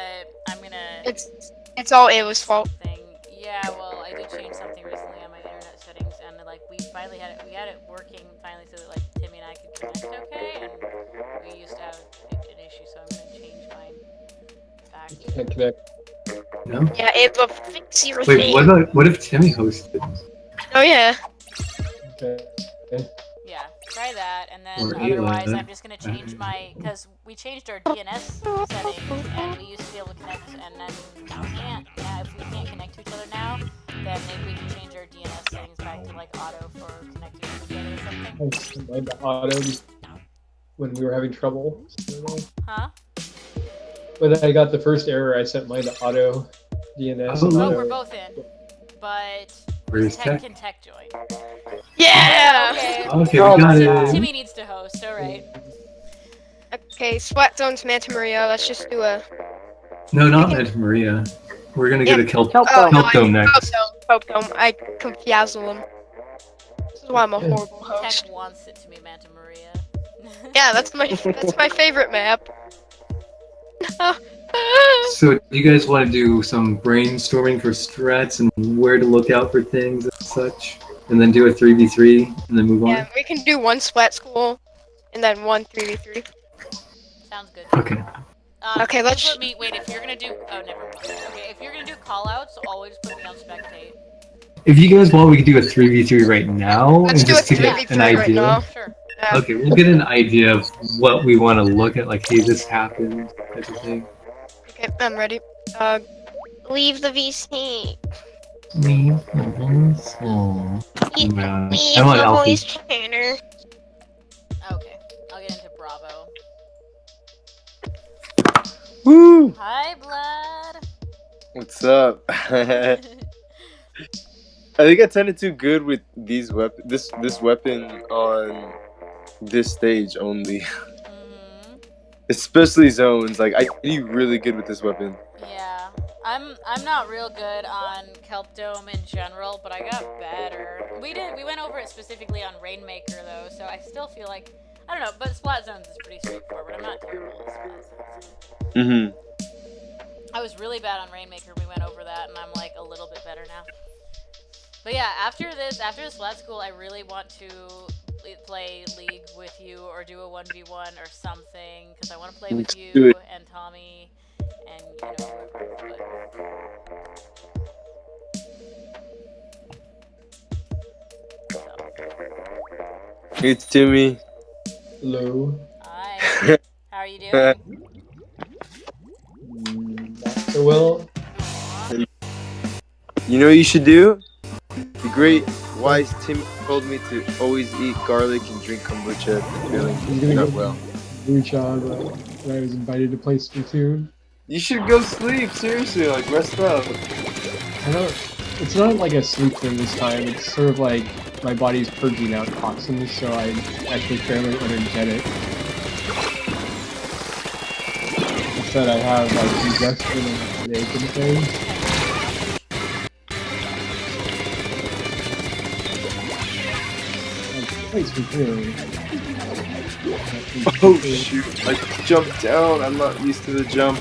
It's all Ayla's fault. Thing. Yeah, well, I did change something recently on my internet settings, and like we finally had it working finally, so that like Timmy and I could connect okay, and we used to have an issue, so I'm gonna change mine back. Can't connect. No? Yeah, Ayla, fix your Wait, thing. what if Timmy hosted? Oh yeah. Okay. Yeah, try that, and then Or otherwise Eli. I'm just gonna change my, because we changed our DNS settings, and we used to be able to connect, and then we can't. Now, if we can't connect to each other now, then maybe we can change our DNS settings back to like auto for connecting to each other or something. I set mine to auto when we were having trouble. Huh? When I got the first error, I set mine to auto DNS. Oh. Well, auto. we're both in, but Where's Tech Tech? can tech join. Yeah. Okay. Okay, Oh we got my it. God. Timmy needs to host. All right. Okay, Splat Zone's Manta Maria. Let's just do a. No, not Manta Maria. We're gonna get a Kelp Kelp Oh, Dome. Kelp Dome next. Pope Dome. I confiazzle him. This is why I'm a horrible host. Tech wants it to be Manta Maria. Yeah, that's my favorite map. So, do you guys want to do some brainstorming for strats and where to look out for things and such? And then do a 3v3 and then move on? Yeah, we can do one Splat School, and then one 3v3. Sounds good. Okay. Okay, let's- Put me. Wait, if you're gonna do. Oh, never mind. Okay, if you're gonna do callouts, always put me on spectate. If you guys want, we can do a 3v3 right now Let's and do a just to 3v3 get an right idea. now. Sure. Yeah. Okay, we'll get an idea of what we want to look at, like, hey, this happened, type of thing. Okay, I'm ready. Leave the VC. Leave Leave I want the Alfie. voice trainer. Okay, I'll get into Bravo. Woo! Hi, Blood. What's up? I think I tended too good with these this weapon on this stage only. Mm-hmm. Especially zones. Like I do really good with this weapon. Yeah. I'm not real good on Kelp Dome in general, but I got better. We went over it specifically on Rainmaker though, so I still feel like I don't know, but Splat Zones is pretty straightforward. I'm not terrible at Splat Zones. I was really bad on Rainmaker. We went over that, and I'm like a little bit better now. But yeah, after this Splat School, I really want to play League with you or do a 1v1 or something because I want to play with you and Tommy and whoever. It's Timmy. Hello. Hi. How are you doing? Not so well. You know what you should do? The great wise Timmy told me to always eat garlic and drink kombucha. Feeling not well. Reach on, but I was invited to play Splatoon. You should go sleep. Seriously, like rest up. I don't. It's not like a sleep thing this time. It's sort of like my body's purging out toxins, so I'm actually fairly energetic. Instead, I have like congestion and headache and things. Oh shoot, I jumped down. I'm not used to the jump.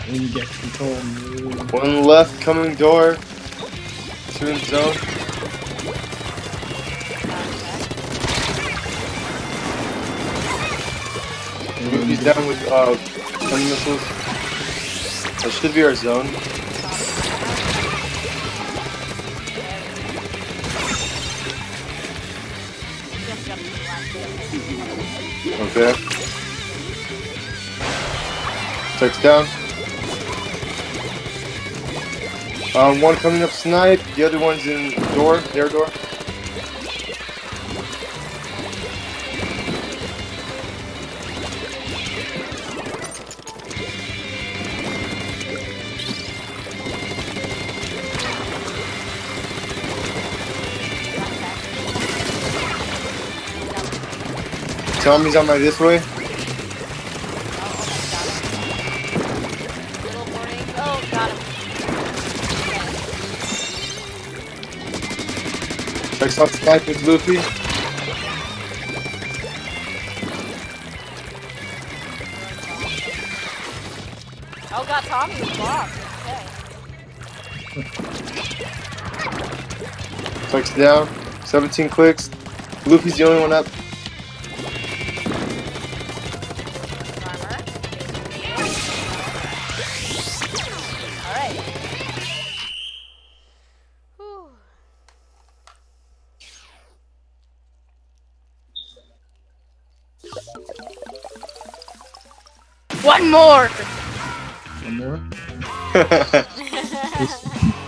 When you get control. One left coming door. Two in zone. He's down with 10 missiles. That should be our zone. Okay. Text down. One coming up snipe, the other one's in door, their door. Tommy's on my this way. Oh, got him. Text off snipe with Luffy. Oh, got Tommy with block. Okay. Text down. 17 clicks. Luffy's the only one up. One more! One more?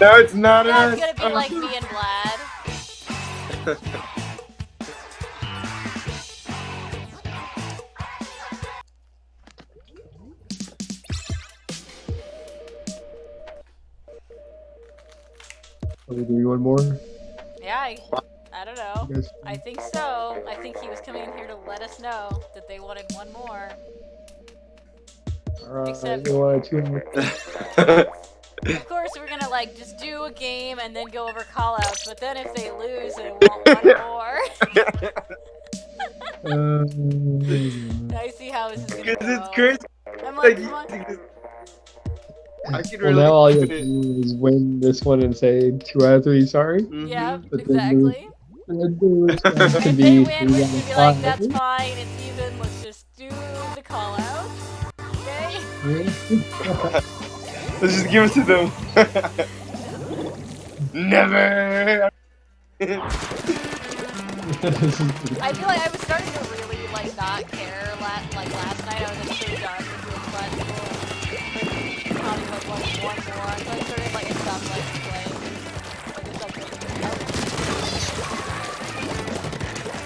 No, it's not Yeah, us. it's gonna be like me and Vlad. Are we doing one more? Yeah, I don't know. Yes. I think so. I think he was coming in here to let us know that they wanted one more. Alright, Except- you want two more? Of course, we're gonna like just do a game and then go over callouts, but then if they lose, they want one more. I see how this is gonna Because go. it's crazy. I'm like, come on. I can Well, really now all you put have to it. do is win this one and say 2 out of 3 sorry. Yeah, But then exactly. And then the response If can they be win, we 3 out can of be like, 5. that's fine, it's even, let's just do the callout. Okay? Let's just give it to them. Never. I feel like I was starting to really like not care last night. I was just so done with doing Splat School. Tommy like wanted one more, so I started like I stopped like playing. I just like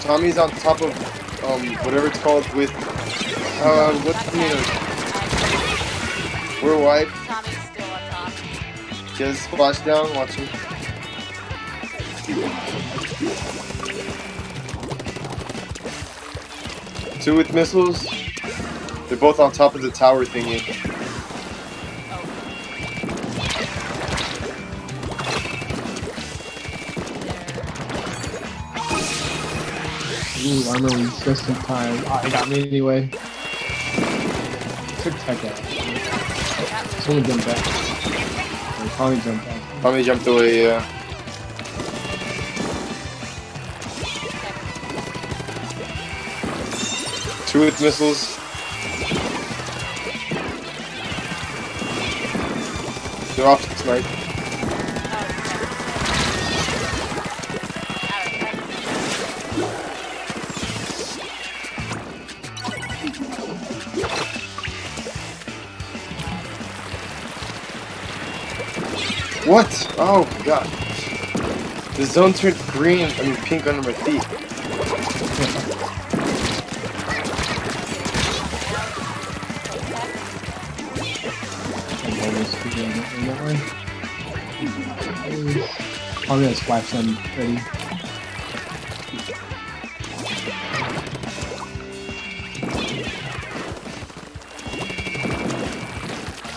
Tommy's on top of whatever it's called with What's the mean? We're wide. Tommy's still on top. Just splash down, watching. Two with missiles. They're both on top of the tower thingy. Ooh, armor was just in time. Oh, it got me anyway. Took tech out. Someone jumped back. Or Tommy jumped back. Tommy jumped away, yeah. Two with missiles. They're off to snipe. What? Oh my god. The zone turned green, pink under my feet. I'm gonna splash them ready.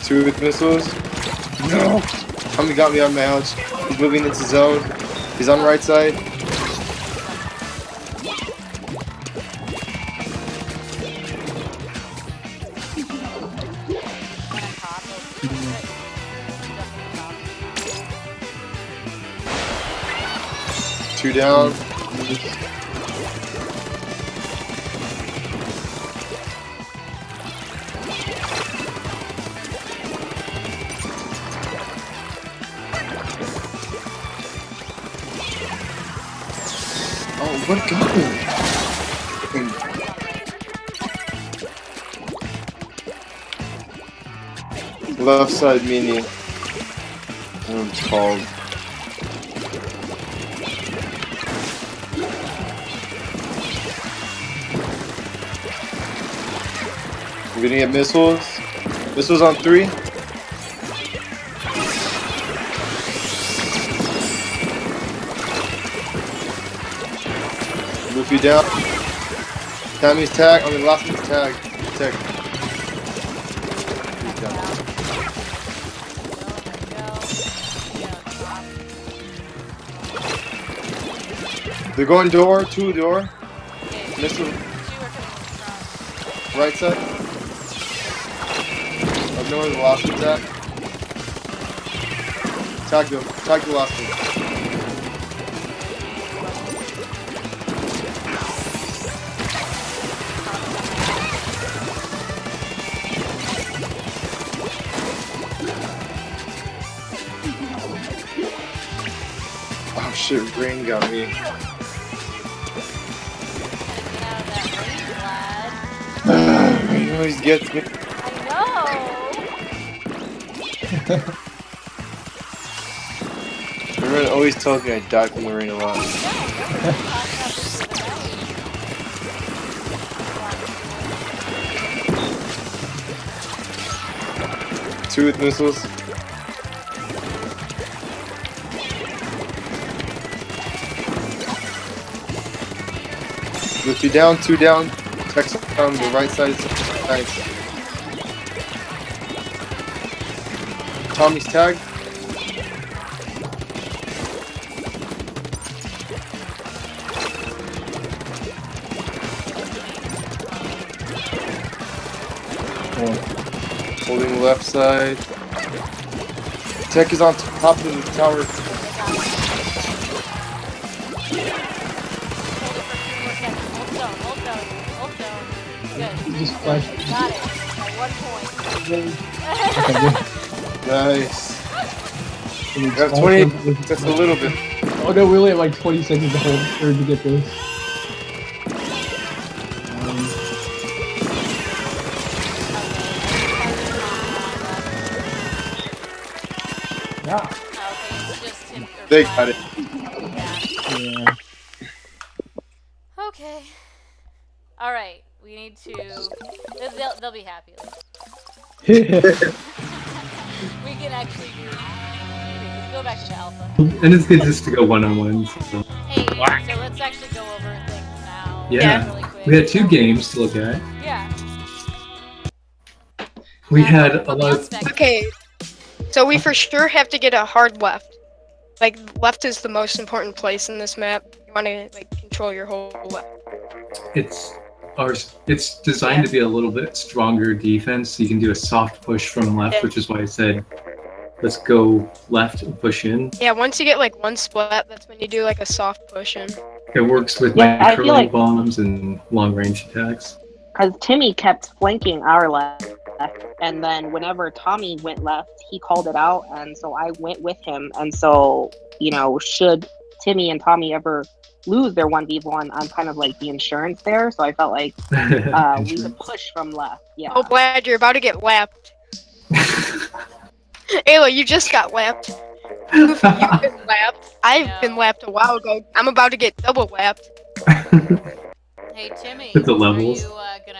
Two with missiles. No! Tommy got me on my ouch. He's moving into zone. He's on the right side. Two down. Oh, what got him? Left side mini. What it's called. We're gonna get missiles. Missiles on 3. Luffy down. Tammy's tag. Last one's tag. Tag. He's down. They're going door. 2 door. Missile. Right side. I know where the last one's at. Tag them. Tag the last one. Oh shit, rain got me. Rain always gets me. Everyone always tells me I die from the rain a lot. Two with missiles. Luffy down, 2 down. Text on the right side. Nice. Tommy's tag. Holding left side. Tech is on top of the tower. Just flash. Got it. At 1 point. Nice. That's 20. That's a little bit. Oh no, we only have like 20 seconds to hold or to get this. Yeah. They got it. Yeah. Okay. All right, we need to. They'll be happy. We can actually do. Okay, let's go back to the alpha. And it's good just to go one-on-one. So. Hey, so let's actually go over things now. Yeah. Really quick. We had 2 games to look at. Yeah. We had a lot of. Okay, so we for sure have to get a hard left. Like, left is the most important place in this map. You want to like control your whole left. It's designed to be a little bit stronger defense. So you can do a soft push from left, which is why I said let's go left and push in. Yeah, once you get like one splat, that's when you do like a soft push in. It works with I feel like bombs and long range attacks. because Timmy kept flanking our left, and then whenever Tommy went left, he called it out, and so I went with him. And so, you know, should Timmy and Tommy ever lose their 1v1, I'm kind of like the insurance there. So I felt like we could push from left. Yeah. Oh, Blad, you're about to get lapped. Ayla, you just got lapped. You've been lapped. I've been lapped a while ago. I'm about to get double lapped. Hey, Timmy, With the levels. are you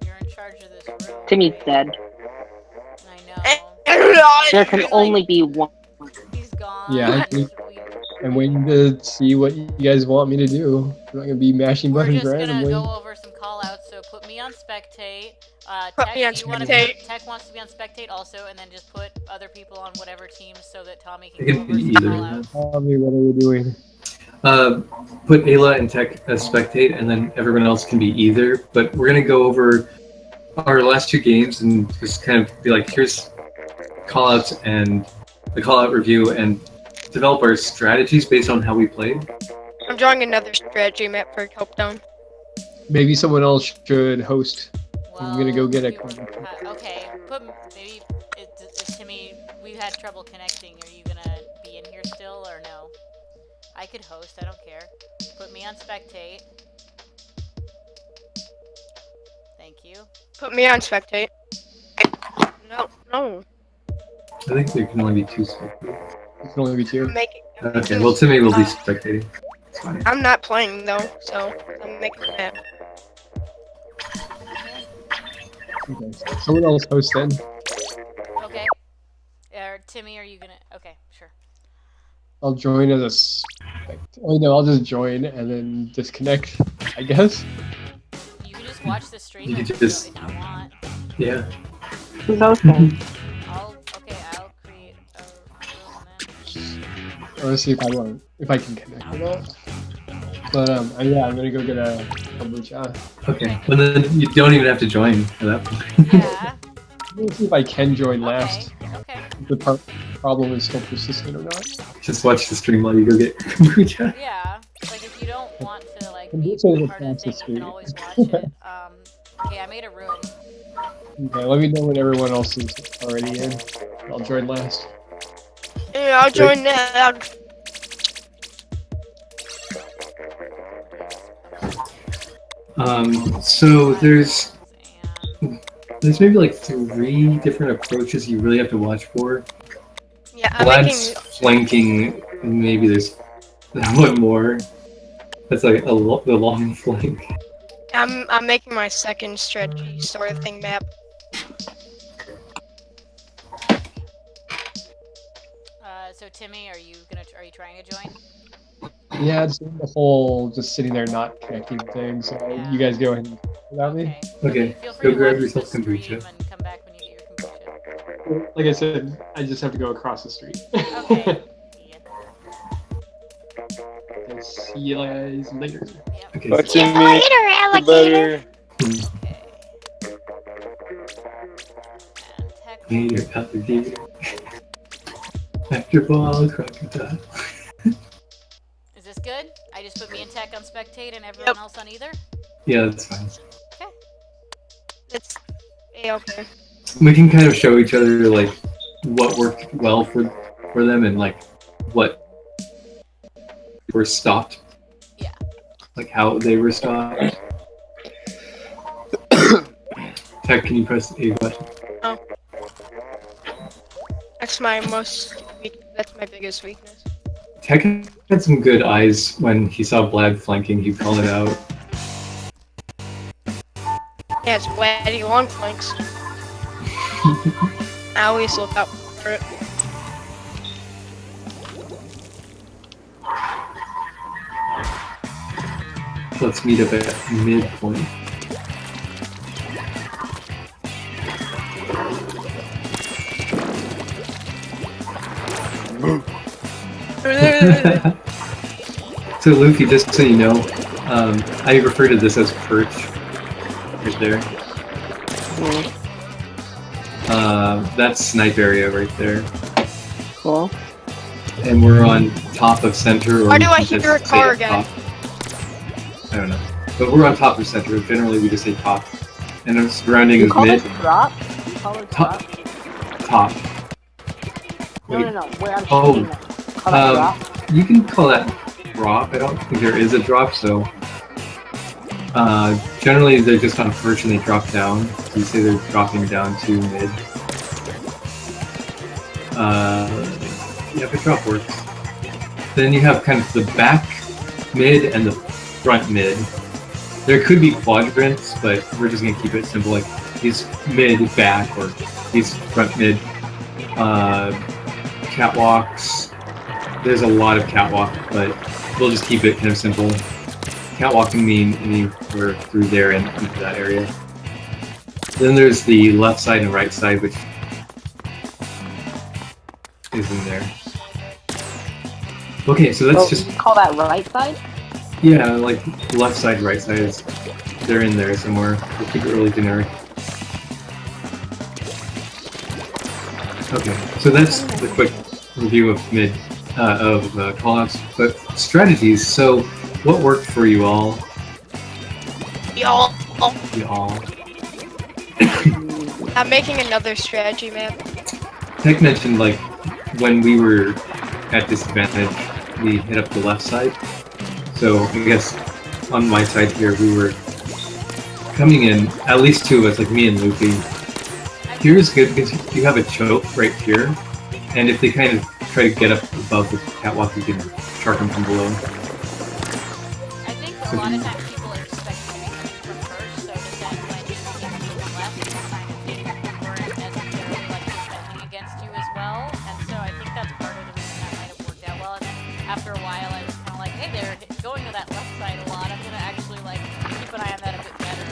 You're in charge of this room. Timmy's dead. I know. There can only be one. He's gone. Yeah, I'm waiting to see what you guys want me to do. I'm not gonna be mashing We're buttons just randomly. gonna go over some callouts. So put me on spectate. Put Tech, me on you wanna spectate. Tech wants to be on spectate also, and then just put other people on whatever teams so that Tommy It can could go over be some either. callouts. Tell me what are we doing? Put Ayla and Tech as spectate, and then everyone else can be either. But we're gonna go over our last 2 games and just kind of be like, here's callouts and the callout review, and develop our strategies based on how we played. I'm drawing another strategy map for Helpdown. Maybe someone else should host. I'm gonna go get a. Okay, maybe it's Timmy. We've had trouble connecting. Are you gonna be in here still or no? I could host. I don't care. Put me on spectate. Thank you. Put me on spectate. No. I think there can only be 2 spectators. It can only be 2. I'm Okay, well Timmy will be spectating. It's fine. I'm not playing though, so I'm making a map. Okay, so someone else host then. Okay. Timmy, are you gonna? Okay, sure. I'll join as a. Oh no, I'll just join and then disconnect. I guess. You can just watch the stream You if could you just- want. Yeah. Who's hosting? I'll create a room then. I want to see if I can connect or not. But yeah, I'm gonna go get a kombucha. Okay. Well then you don't even have to join at that point. Yeah. Let's see if I can join last. Okay. If the problem is still persistent or not. Just watch the stream while you go get kombucha. Yeah. Like if you don't want to like Kombucha be is a part of the thing, fastest you can food. always watch it. Okay, I made a room. Okay, let me know when everyone else is already in. I'll join last. Yeah, I'll join now. So there's maybe like 3 different approaches you really have to watch for. Yeah, I'm Vlad's making. flanking, maybe there's one more. That's like the long flank. I'm making my second strategy sort of thing map. So Timmy, are you trying to join? Yeah, it's the whole just sitting there not connecting thing. So you guys go ahead and without me. Okay, Feel free go to grab watch yourself the stream kombucha. and come back when you get your kombucha. Like I said, I just have to go across the street. Okay. And see you guys later. Okay. Bye, See you Timmy. later, alligator. Gator, alligator. After ball, crocodile. Is this good? I just put me and Tech on spectate and everyone else on either? Yeah, that's fine. It's okay. We can kind of show each other like what worked well for them and like what were stopped. Yeah. Like how they were stopped. Tech, can you press A button? Oh. That's my biggest weakness. Tech had some good eyes when he saw Vlad flanking. He called it out. Yeah, it's Vladdy long flanks. I always look out for it. Let's meet up at midpoint. So Luffy, just so you know, I refer to this as perch. Right there. That's snipe area right there. Cool. And we're on top of center. Or Why do I hear a car again? Top. I don't know. But we're on top of center. Generally, we just say top. And our surrounding is mid. Drop? You call it top. drop? Top. No. Where I'm shooting them. Call that drop? You can call that drop. I don't think there is a drop, so... generally, they're just on perch and they drop down. So you say they're dropping down to mid. Yeah, but drop works. Then you have kind of the back mid and the front mid. There could be quadrants, but we're just gonna keep it simple, like these mid back or these front mid. Catwalks. There's a lot of catwalk, but we'll just keep it kind of simple. Catwalk can mean anywhere through there and into that area. Then there's the left side and right side, which is in there. Okay, so let's just call that right side? Yeah, like left side, right side is they're in there somewhere. We'll keep it really generic. Okay, so that's the quick review of mid callouts, but strategies. So, what worked for you all? Y'all. Y'all. I'm making another strategy map. Tech mentioned like when we were at disadvantage, we hit up the left side. So I guess on my side here, we were coming in, at least two of us, like me and Luffy. Here is good because you have a choke right here, and if they kind of try to get up above the catwalk, you can shark them from below. I think a lot of times people are expecting to be coming from first, so that then when you get to the left, it's kind of weren't necessarily like defending against you as well, and so I think that's part of the reason that might have worked out well. And then after a while, I was kind of like, hey, they're going to that left side a lot. I'm gonna actually like keep an eye on that a bit better.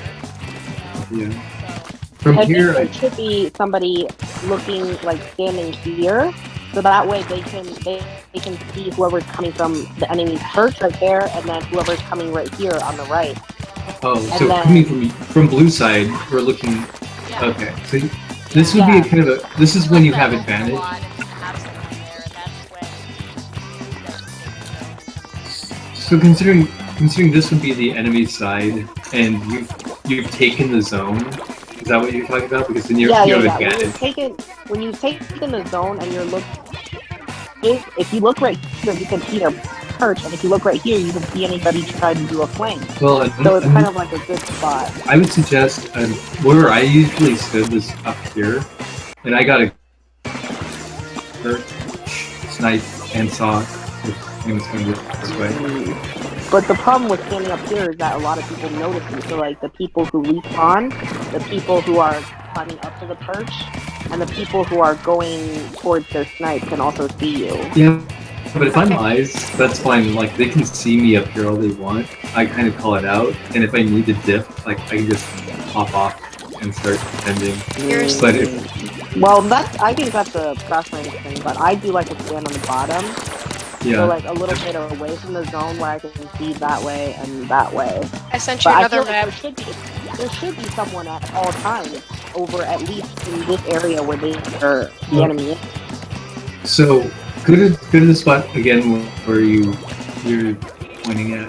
You know? Yeah. So. From I here, think there should be somebody looking like standing here, so that way they can see whoever's coming from the enemy's perch right there, and then whoever's coming right here on the right. Oh, so then, coming from blue side, we're looking. Yeah. Okay, so this would be a kind of a. This is when you have advantage. So considering this would be the enemy side, and you've taken the zone. Is that what you're talking about? Because then you have advantage. When you've taken the zone and you're looking, if you look right here, you can see their perch, and if you look right here, you can see anybody try to do a flank. Well, so it's kind of like a good spot. I would suggest where I usually stood was up here, and I got a snipe and saw if anyone's going to go this way. But the problem with standing up here is that a lot of people notice you. So like the people who respawn, the people who are climbing up to the perch, and the people who are going towards their snipe can also see you. Yeah, but if I'm eyes, that's fine. Like they can see me up here all they want. I kind of call it out, and if I need to dip, like I can just hop off and start defending. But I think that's a frustrating thing. But I do like to stand on the bottom. Yeah. So like a little bit away from the zone where I can see that way and that way. I sent you another map. Like there should be someone at all times over at least in this area where the enemy is. So go to the spot again where you're pointing at.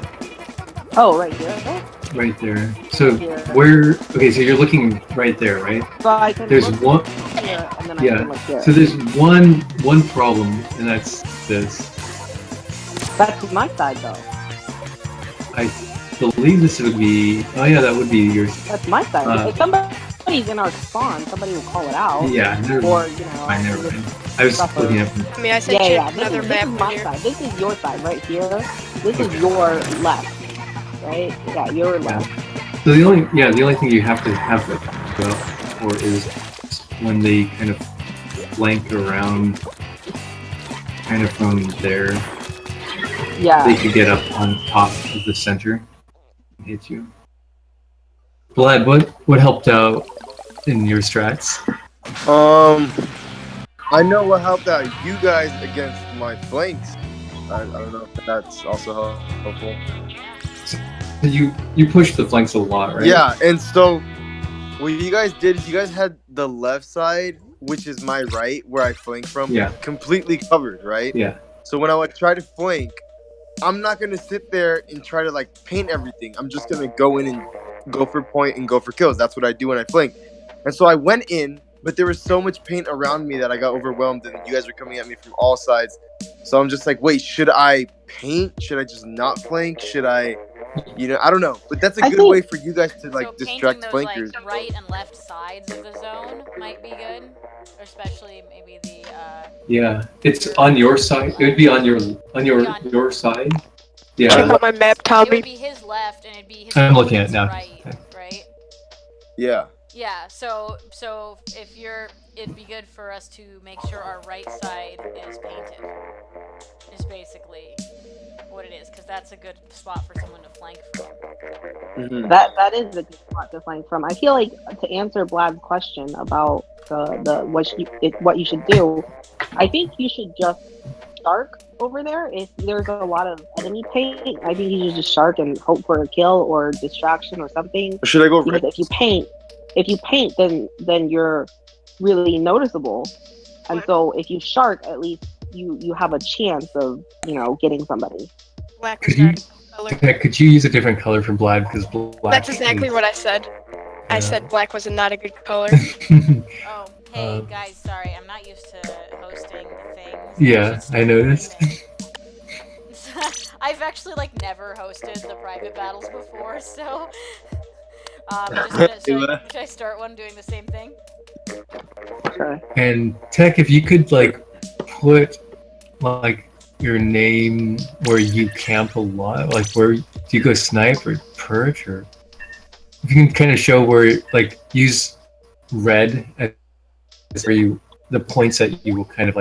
Oh, right here. Right there. So where? Okay, so you're looking right there, right? So I can there's one. Here, and then I can look here. So there's one problem, and that's this. That's my side, though. I believe this would be. Oh yeah, that would be yours. That's my side. If somebody's in our spawn, somebody will call it out. Yeah, never or mind. you know. I never mind. I was Buffer. looking at. I mean, I said check another This map is my here. side. This is your side right here. This is your left, right? Yeah, your left. So the only thing you have to have for is when they kind of flank around, kind of from there. Yeah. They could get up on top of the center and hit you. Vlad, what helped out in your strats? I know what helped out you guys against my flanks. I don't know if that's also helpful. You pushed the flanks a lot, right? Yeah, and so what you guys did is you guys had the left side, which is my right, where I flank from, completely covered, right? Yeah. So when I like try to flank, I'm not gonna sit there and try to like paint everything. I'm just gonna go in and go for point and go for kills. That's what I do when I flank. And so I went in, but there was so much paint around me that I got overwhelmed, and you guys were coming at me from all sides. So I'm just like, wait, should I paint? Should I just not flank? Should I, I don't know. But that's a good way for you guys to like distract flankers. Like, right and left sides of the zone might be good, or especially maybe the. Yeah, it's on your side. It would be on your side. Yeah. Check out my map, Tommy. It would be his left, and it'd be his. I'm looking at it now. Right. Yeah. Yeah. So it'd be good for us to make sure our right side is painted. Is basically what it is, because that's a good spot for someone to flank from. Mm-hmm. That is a good spot to flank from. I feel like to answer Vlad's question about the what you should do, I think you should just shark over there. If there's a lot of enemy paint, I think you should just shark and hope for a kill or distraction or something. Or should I go? Because if you paint, then you're really noticeable, and so if you shark, at least you have a chance of getting somebody. Black is not a color. Could you use a different color for Vlad? Because black. That's exactly what I said. I said black was not a good color. Oh, hey guys, sorry, I'm not used to hosting the things. Yeah, I noticed. I've actually never hosted the private battles before, so should I start one doing the same thing? Sure. And Tech, if you could put your name where you camp a lot, where do you go snipe or perch, or if you can kind of show where use red as where the points that you will kind of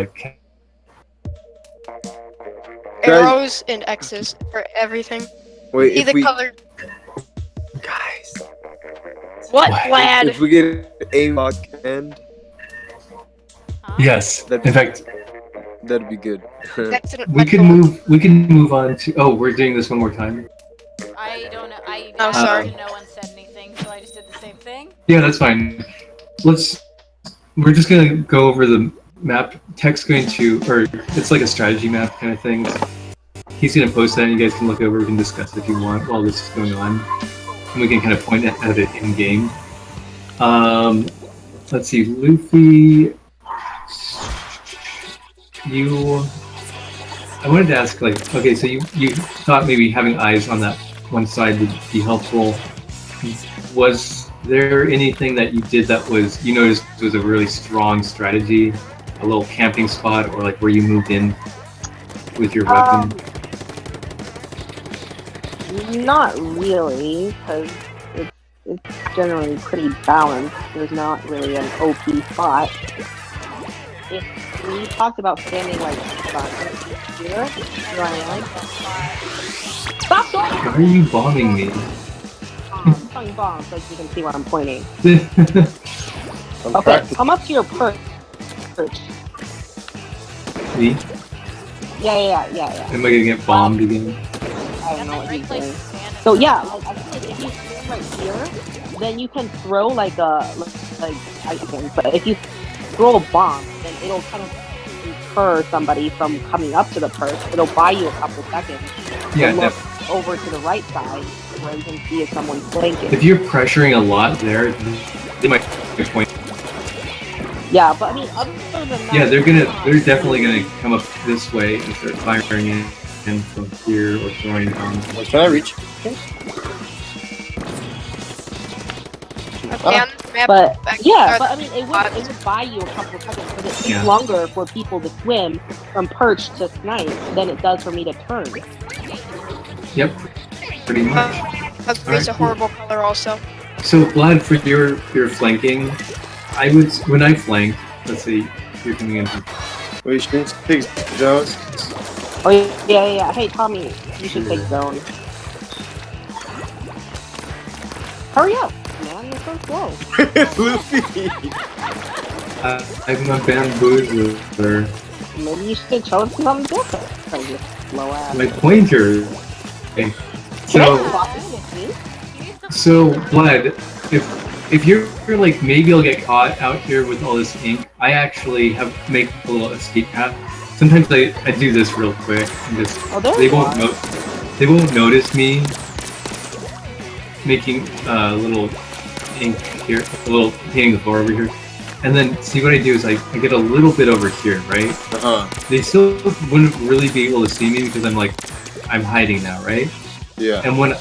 arrows and X's for everything. Wait, either color. Guys. What, Vlad? If we get a lock end. Yes. In fact, that'd be good. we can move on to. Oh, we're doing this one more time. I don't know. I'm sorry. No one said anything, so I just did the same thing. Yeah, that's fine. We're just gonna go over the map. Tech's going to, or it's like a strategy map kind of thing. He's gonna post that, and you guys can look over. We can discuss it if you want while this is going on, and we can kind of point at it in game. Let's see, Luffy. I wanted to ask, okay, so you thought maybe having eyes on that one side would be helpful. Was there anything that you did that you noticed was a really strong strategy? A little camping spot, or where you moved in with your weapon? Not really, because it's generally pretty balanced. There's not really an OP spot. If we talked about standing here, where I am. Stop going! Why are you bombing me? I'm throwing bombs so you can see where I'm pointing. Okay, come up to your perch. Me? Yeah. Am I gonna get bombed again? I don't know what he's doing. So yeah, I think if you stand right here, then you can throw I can, but if you throw a bomb, then it'll kind of deter somebody from coming up to the perch. It'll buy you a couple seconds. Yeah. Look over to the right side where you can see if someone's flanking. If you're pressuring a lot there, they might point. Yeah, but I mean, other than that. Yeah, they're definitely gonna come up this way and start firing in from here or throwing bombs. Can I reach? Yeah, map But back yeah, there. but I mean, it would buy you a couple of seconds, but it takes longer for people to swim from perch to snipe than it does for me to turn. Yep, pretty much. Green's a horrible color, also. So, Vlad, for your flanking, I would when I flank. Let's see, you're coming in. Wait, should take zone? Oh yeah. Hey Tommy, you should take zone. Hurry up, man! You're so slow. Luffy. I'm a bamboozler. Maybe you should show us something different. You slow ass. My pointer. Okay. So, Vlad, if you're like, maybe I'll get caught out here with all this ink. I actually make a little escape path. Sometimes I do this real quick and just they won't notice me making a little ink here, a little painting the floor over here. And then see what I do is I get a little bit over here, right? They still wouldn't really be able to see me because I'm hiding now, right? Yeah. And when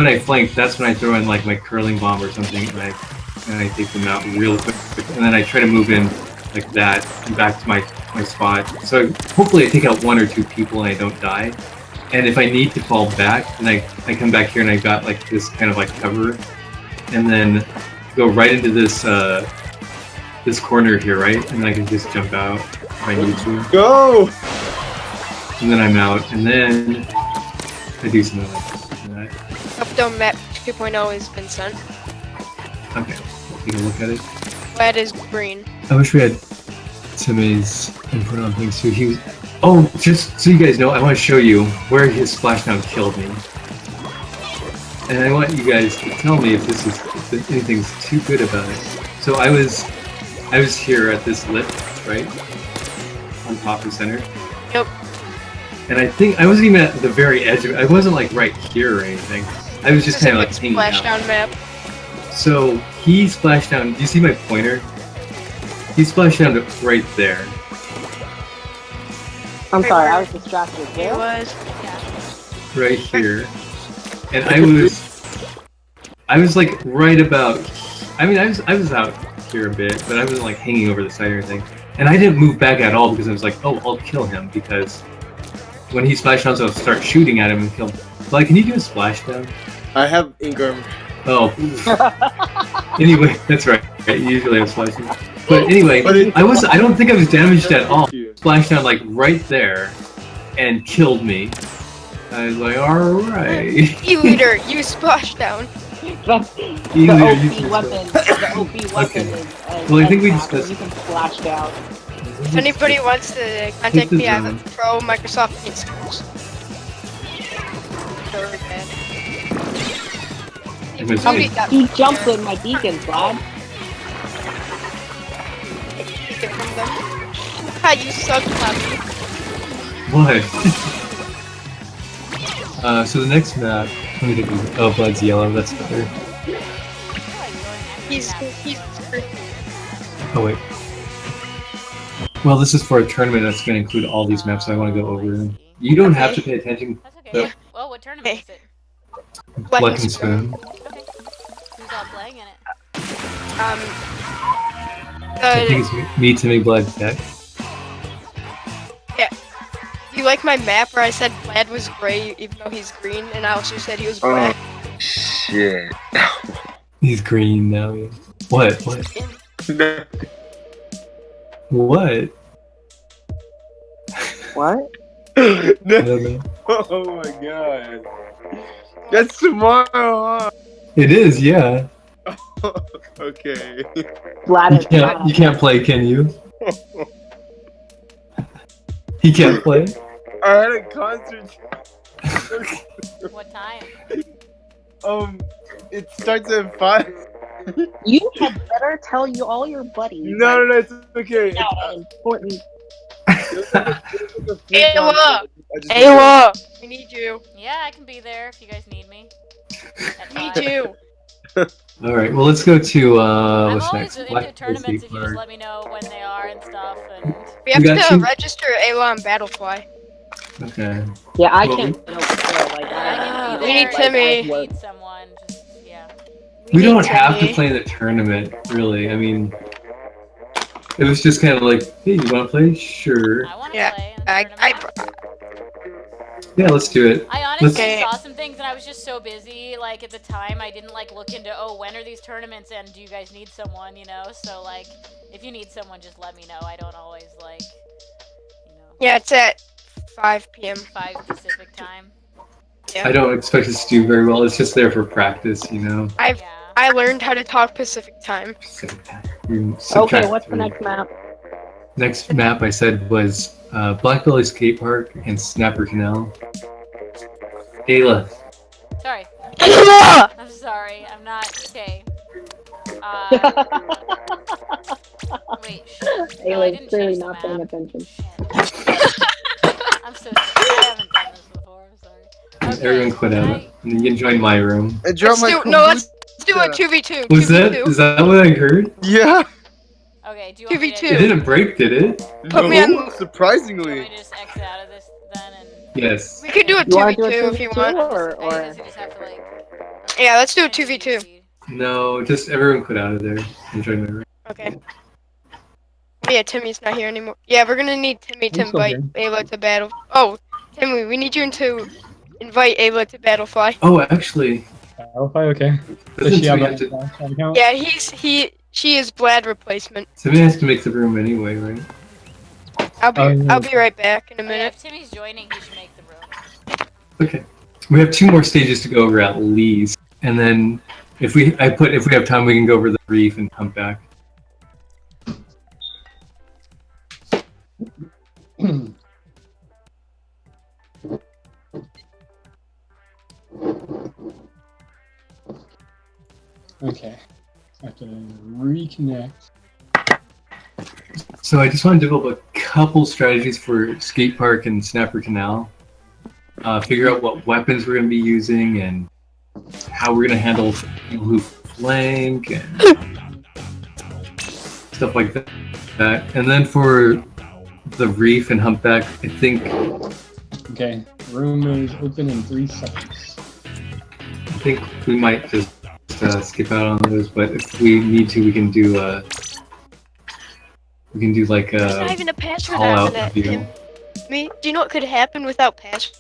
I flank, that's when I throw in like my curling bomb or something, and I take them out real quick, and then I try to move in like that and back to my spot. So hopefully I take out 1 or 2 people and I don't die. And if I need to fall back, then I come back here and I got like this kind of like cover, and then go right into this this corner here, right? And then I can just jump out if I need to. Go! And then I'm out, and then I do something like that. Updome map 2.0 has been sent. Okay, take a look at it. Red is green. I wish we had Timmy's input on things too. He was. Oh, just so you guys know, I want to show you where his splashdown killed me. And I want you guys to tell me if if anything's too good about it. So I was here at this lip, right? On top of center. Yep. And I think I wasn't even at the very edge of it. I wasn't like right here or anything. I was just kind of like hanging out. Splashdown map. So he splashed down. Do you see my pointer? He splashed down to right there. I'm sorry, I was distracted. It was. Right here. And I was like right about. I mean, I was out here a bit, but I wasn't like hanging over the side or anything. And I didn't move back at all because I was like, oh, I'll kill him because when he splashed down, so I'll start shooting at him and kill him. Like, can you do a splashdown? I have Ingram. Oh. Anyway, that's right. You usually have splashes. But anyway, I don't think I was damaged at all. Splashdown like right there and killed me. I was like, alright. E-leader, you splashdown. The OP weapon. The OP weapon is. Well, I think we discussed. You can splash down. If anybody wants to contact me, I have pro Microsoft Paint skills. Very bad. He jumped in my beacon, Vlad. Ha, you suck, Tommy. What? So the next map, let me get these. Oh, Vlad's yellow, that's better. He's Oh, wait. Well, this is for a tournament that's going to include all these maps, so I want to go over them. You don't have to pay attention. That's okay. Well, what tournament is it? Black and Spoon. Okay. Who's all playing in it? I think it's me, Timmy, Blood, Tech. Yeah. You like my map where I said Vlad was gray even though he's green, and I also said he was black? Shit. He's green now. Yeah. What? What? What? No. Oh my god. That's tomorrow, huh? It is, yeah. Okay. Vlad You can't play, can you? He can't play? I had a concert. What time? It starts at 5. You had better tell you all your buddies. No, it's okay. Yeah, important. Ayla! We need you. Yeah, I can be there if you guys need me. Me too. Alright, well, let's go to, I'm what's always next? into tournaments if you just let me know when they are and stuff. And We have to register Ayla on Battlefly. Okay. Yeah, I Well, can't. I can be we need there Timmy. if I need someone. Just, yeah. We don't have to play in the tournament, really. I mean, it was just kind of like, hey, you want to play? Sure. I want to play in the tournament. Yeah, let's do it. I honestly saw some things and I was just so busy, like, at the time, I didn't, like, look into, oh, when are these tournaments and do you guys need someone, you know? So, like, if you need someone, just let me know. I don't always, like, you know. Yeah, it's at 5 p.m. 5 Pacific time. Yeah. I don't expect us to do very well. It's just there for practice, you know. I learned how to talk Pacific time. Okay, what's the next map? Next map I said was Black Belly Skate Park and Snapper Canal. Ayla. Sorry. I'm sorry. I'm not okay. Wait. Ayla's clearly not paying attention. I'm so sorry. I haven't done this before. I'm sorry. Okay, Everyone quit out. And you can join my room. Let's do a 2v2. Was that? Is that what I heard? Yeah. Okay, do you want me to... It didn't break, did it? Put me on... Surprisingly. Can we just exit out of this then and... Yes. We could do a 2v2 if you want. Or... Just have to, like... Yeah, let's do a 2v2. No, just everyone quit out of there and join my room. Okay. Yeah, Timmy's not here anymore. Yeah, we're gonna need Timmy to invite Ayla to battle. Oh, Timmy, we need you to invite Ayla to Battlefly. Oh, actually. Battlefly, okay. Does she have an account? Yeah, she is Blad replacement. Somebody has to make the room anyway, right? I'll be right back in a minute. Yeah, if Timmy's joining, he should make the room. Okay. We have 2 more stages to go over at least, and then if we have time, we can go over the reef and come back. Okay. I have to reconnect. So I just want to develop a couple strategies for Skate Park and Snapper Canal. Figure out what weapons we're going to be using and how we're going to handle people who flank and stuff like that. And then for the reef and humpback, I think... Okay, room is open in 3 seconds. I think we might just skip out on those, but if we need to, we can do like a There's not even a password call after out that, video. Tim. Do you know what could happen without password?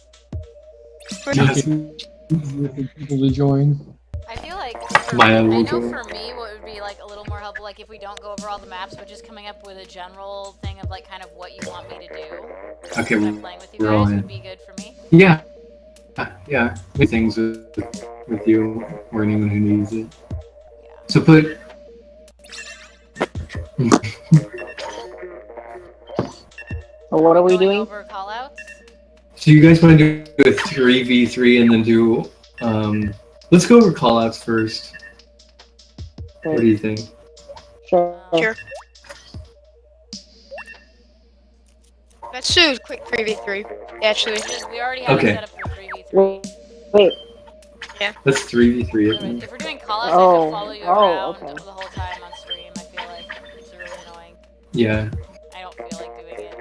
People to join. I feel like Maya I will know join. for me what would be like a little more helpful, like if we don't go over all the maps, but just coming up with a general thing of like kind of what you want me to do. Okay, when I'm playing with you we're all guys in. would be good for me. Yeah. Yeah. Things with you or anyone who needs it. Yeah. So put. So what are we Going doing? over callouts? So you guys want to do a 3v3 and then do let's go over callouts first. What do you think? Sure. Sure. Let's do a quick 3v3, actually. We already have Okay. it set up for 3v3. Wait. Let's 3v3 it. If we're doing callouts, I Oh. have to follow you Oh, around okay. the whole time on stream. I feel like it's really annoying. Yeah. I don't feel like doing it.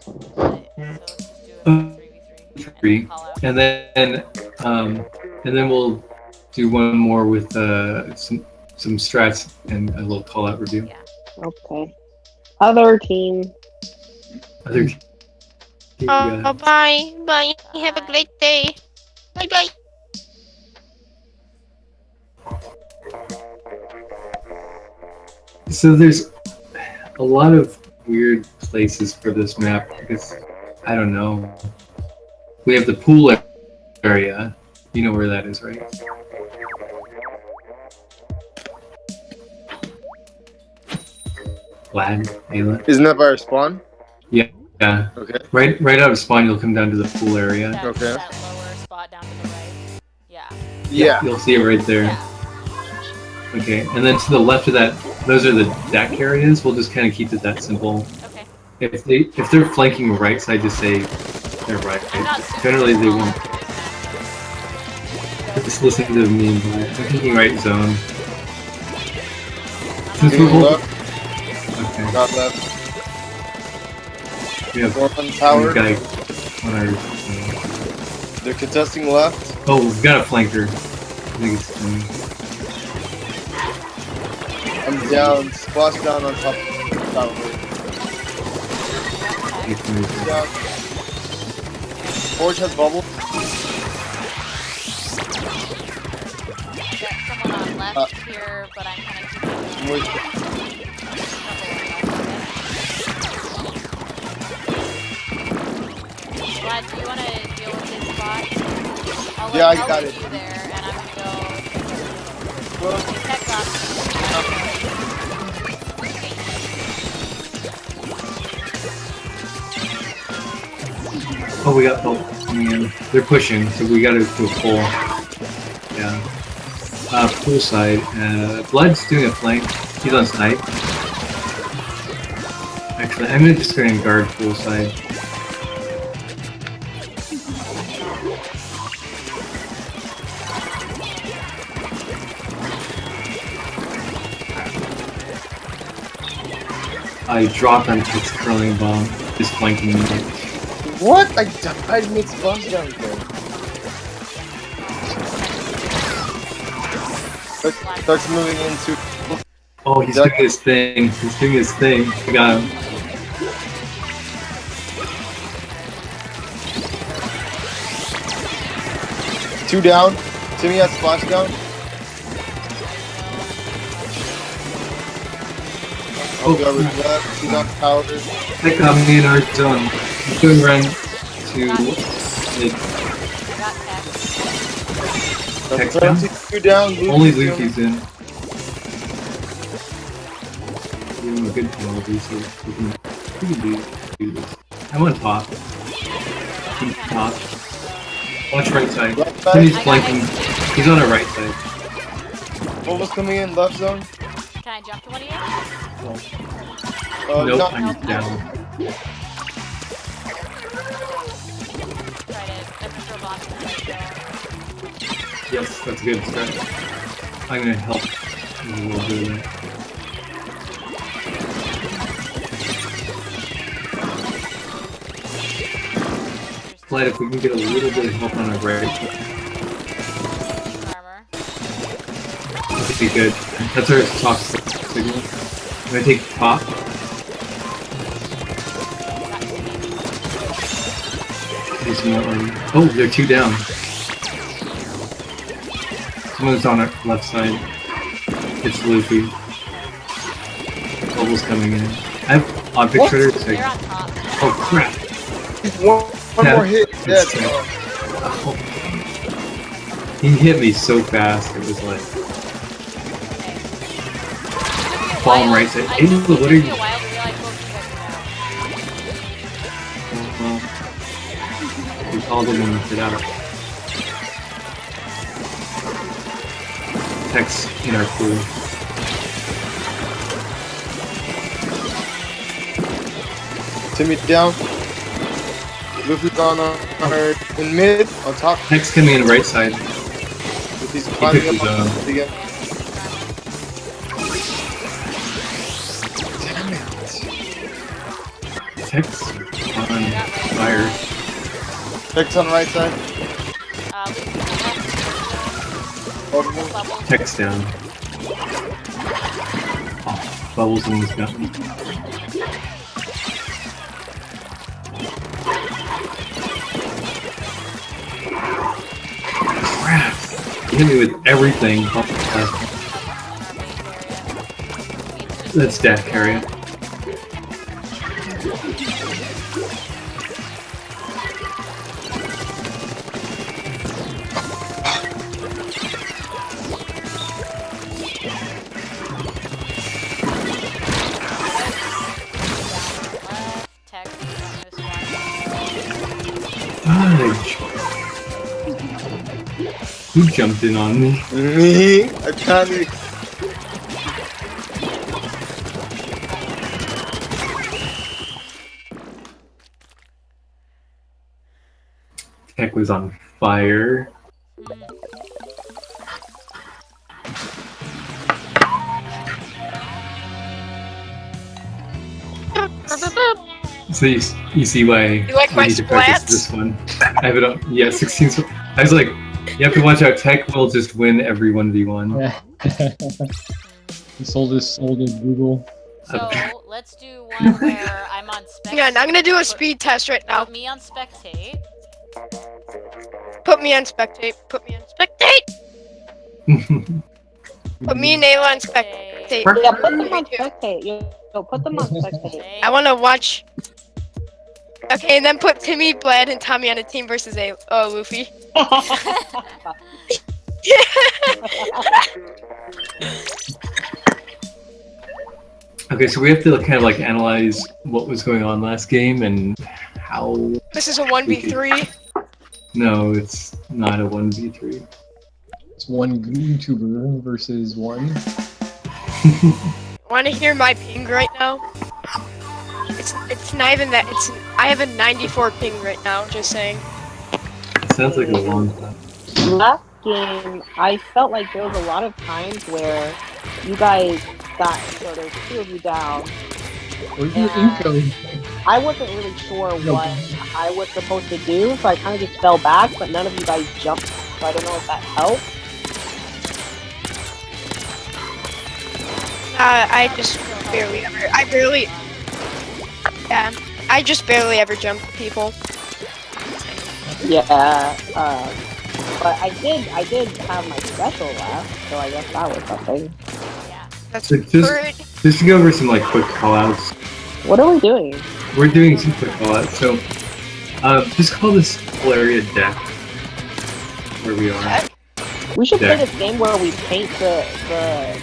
But, so let's just do it for 3v3. Three. And then call out. And then we'll do one more with some strats and a little call out review. Yeah. Okay. Other team. Other team, Oh, bye. Bye. Have a great day. Bye bye. So there's a lot of weird places for this map because I don't know. We have the pool area. You know where that is, right? Glad, Ayla. Isn't that by our spawn? Yeah. Okay. Right out of spawn, you'll come down to the pool area. Okay. That lower spot down to the right. Yeah. Yeah. You'll see it right there. Yeah. Okay, and then to the left of that, those are the deck areas. We'll just kind of keep it that simple. Okay. If they're flanking right side, just say they're right. I'm not super Generally, they involved won't. with this match, Just listen to me. I'm thinking right zone. so Since Okay, we're both, left, okay, got left. we have North on one tower. guy on our. They're contesting left. Oh, we've got a flanker. I think it's. Down, splash down on top. Down. Down. Forge has bubble. Got someone on left here, but I'm kind of Vlad, do you want to deal with this spot? Yeah, I got it. You there, and I'm gonna go. Well, Tech off. Oh, we got help coming in. They're pushing, so we gotta do a pull. Yeah. Pool side. Blood's doing a flank. He's on snipe. Actually, I'm gonna just go and guard pool side. I dropped on his curling bomb, just flanking me. what? I died mid-splash down there. Starts moving into. Oh, he's doing his thing. He's doing his thing. I got him. Two down. Timmy has splash down. Oh, God, we're left. He's on power. They got me in our zone. I'm going around to mid. Text down. Two down. Only Luffy's in. Doing a good penalty, so we can do this. I'm on top. Keep top. Watch right side. Timmy's flanking. He's on our right side. What was coming in? Left zone? Can I jump to one of you? Nope, not- I'm down. Try to throw bombs in Yes, that's a good start. I'm gonna help a little bit of that. Splat, if we can get a little bit of help on our right, armor. that would be good. That's our top signal. I'm gonna take top. There's more armor. Oh, they're two down. Someone's on our left side. It's Luffy. Bubble's coming in. I have object What? shredder. So They're on top. oh crap! One more hit. That's Dead. sick. Oh. He hit me so fast. It was like bomb right side. Hey, what are you? Well, we called him and get out. Text in our pool. Timmy down. Luffy's on our in mid on top. Text coming in right side. Luffy's climbing took up his, on again. Text on fire. Text on right side. Text down. Oh, bubbles in his gun. Crap! You hit me with everything. That's death carrier. Who jumped in on me? Me? I can't even. Tech was on fire. So you see why You like we my need to practice splats? this one. I have it up. Yeah, 16. I was like, you have to watch out. Tech will just win every 1v1. Sold to Google. So let's do one where I'm on spectate. Yeah, and I'm gonna do a speed test right now. Put me on spectate. Put me on spectate. Put me on spectate. Put me and Ayla on spectate. Yeah, put them on spectate. Yo, put them on spectate. I want to watch. Okay, and then put Timmy, Blad, and Tommy on a team versus Luffy. Okay, so we have to kind of like analyze what was going on last game and how. This is a 1v3. No, it's not a 1v3. It's one YouTuber versus one. Want to hear my ping right now? It's not even that. I have a 94 ping right now. Just saying. It sounds like a long time. Last game, I felt like there was a lot of times where you guys got sort of two of you down. Where's your intro? I wasn't really sure what I was supposed to do, so I kind of just fell back, but none of you guys jumped, so I don't know if that helped. I just barely ever. Yeah, I just barely ever jump people. Yeah, but I did have my special left, so I guess that was something. Yeah. That's So just to go over some like quick callouts. What are we doing? We're doing some quick callouts. So just call this whole area deck where we are. We should Yeah. play this game where we paint the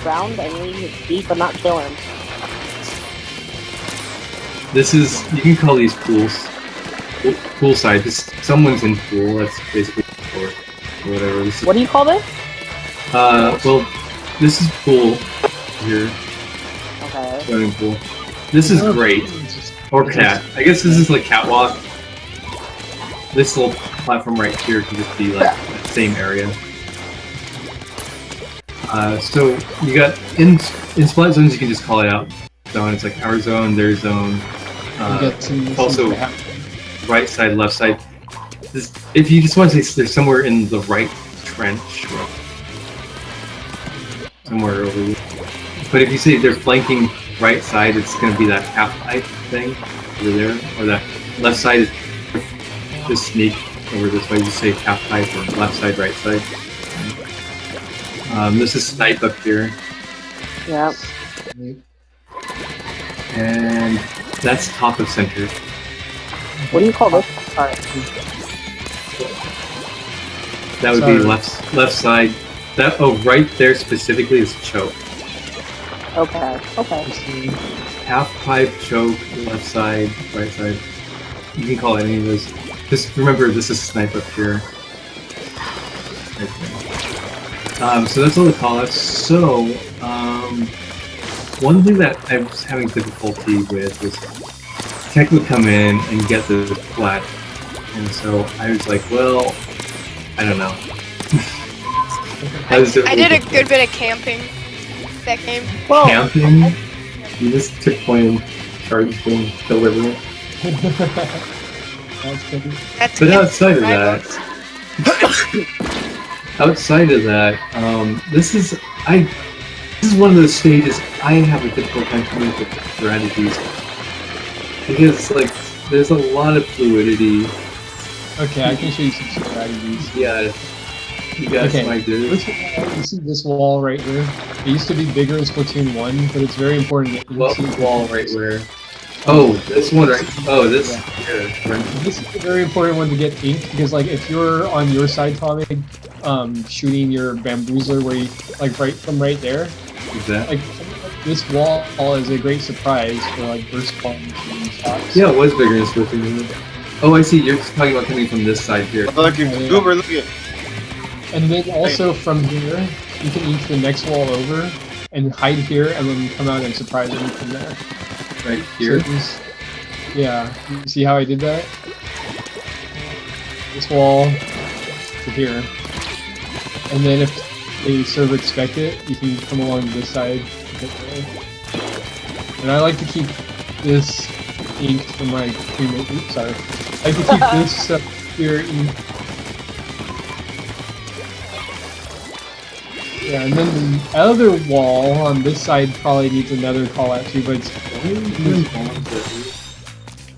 ground and leave it deep but not kill him. This is, you can call these pools. Pool side, just someone's in pool, that's basically or whatever. This is, What do you call this? well, this is pool here, Okay. swimming pool. This is great. Or cat. I guess this is like catwalk. This little platform right here can just be like the same area. So you got in Splat zones, you can just call it out. Zone, it's like our zone, their zone. Also, right side, left side. If you just want to say they're somewhere in the right trench, somewhere over here. But if you say they're flanking right side, it's going to be that half pipe thing over there, or that left side is just sneak over this way. Just say half pipe or left side, right side. This is snipe up here. Yeah. And that's top of center. What do you call this part? That would be left side. That right there specifically is choke. Okay. Okay. Half pipe, choke, left side, right side. You can call it any of those. Just remember, this is snipe up here. So that's all the callouts. So one thing that I was having difficulty with was Tech would come in and get the Splat, and so I was like, well, I don't know. I did a good bit of camping that game. Well, Camping? You just took point and charged and killed everyone. That's But outside of my that, books. this is one of those stages I have a difficult time coming up with strategies because like there's a lot of fluidity. Okay, I can show you some strategies. Yeah, you got some ideas. You see this wall right here? It used to be bigger in Splatoon 1, but it's very important that you Well, see wall right where? Oh, this one right. Oh, this. Yeah. Here, right. This is a very important one to get inked because, like, if you're on your side, Tommy, shooting your bamboozler where you, like, right from right there, Exactly. like, this wall is a great surprise for, like, burst bombs and shots. Yeah, it was bigger in Splatoon. Oh, I see. You're talking about coming from this side here. Look at Goober, look at. And then also from here, you can ink the next wall over and hide here and then come out and surprise them from there. Right here. So yeah, you see how I did that? This wall to here. And then if they sort of expect it, you can come along this side. And I like to keep this inked from my teammate. Oops, sorry. I like to keep this here inked. Yeah, and then the other wall on this side probably needs another call out too, but it's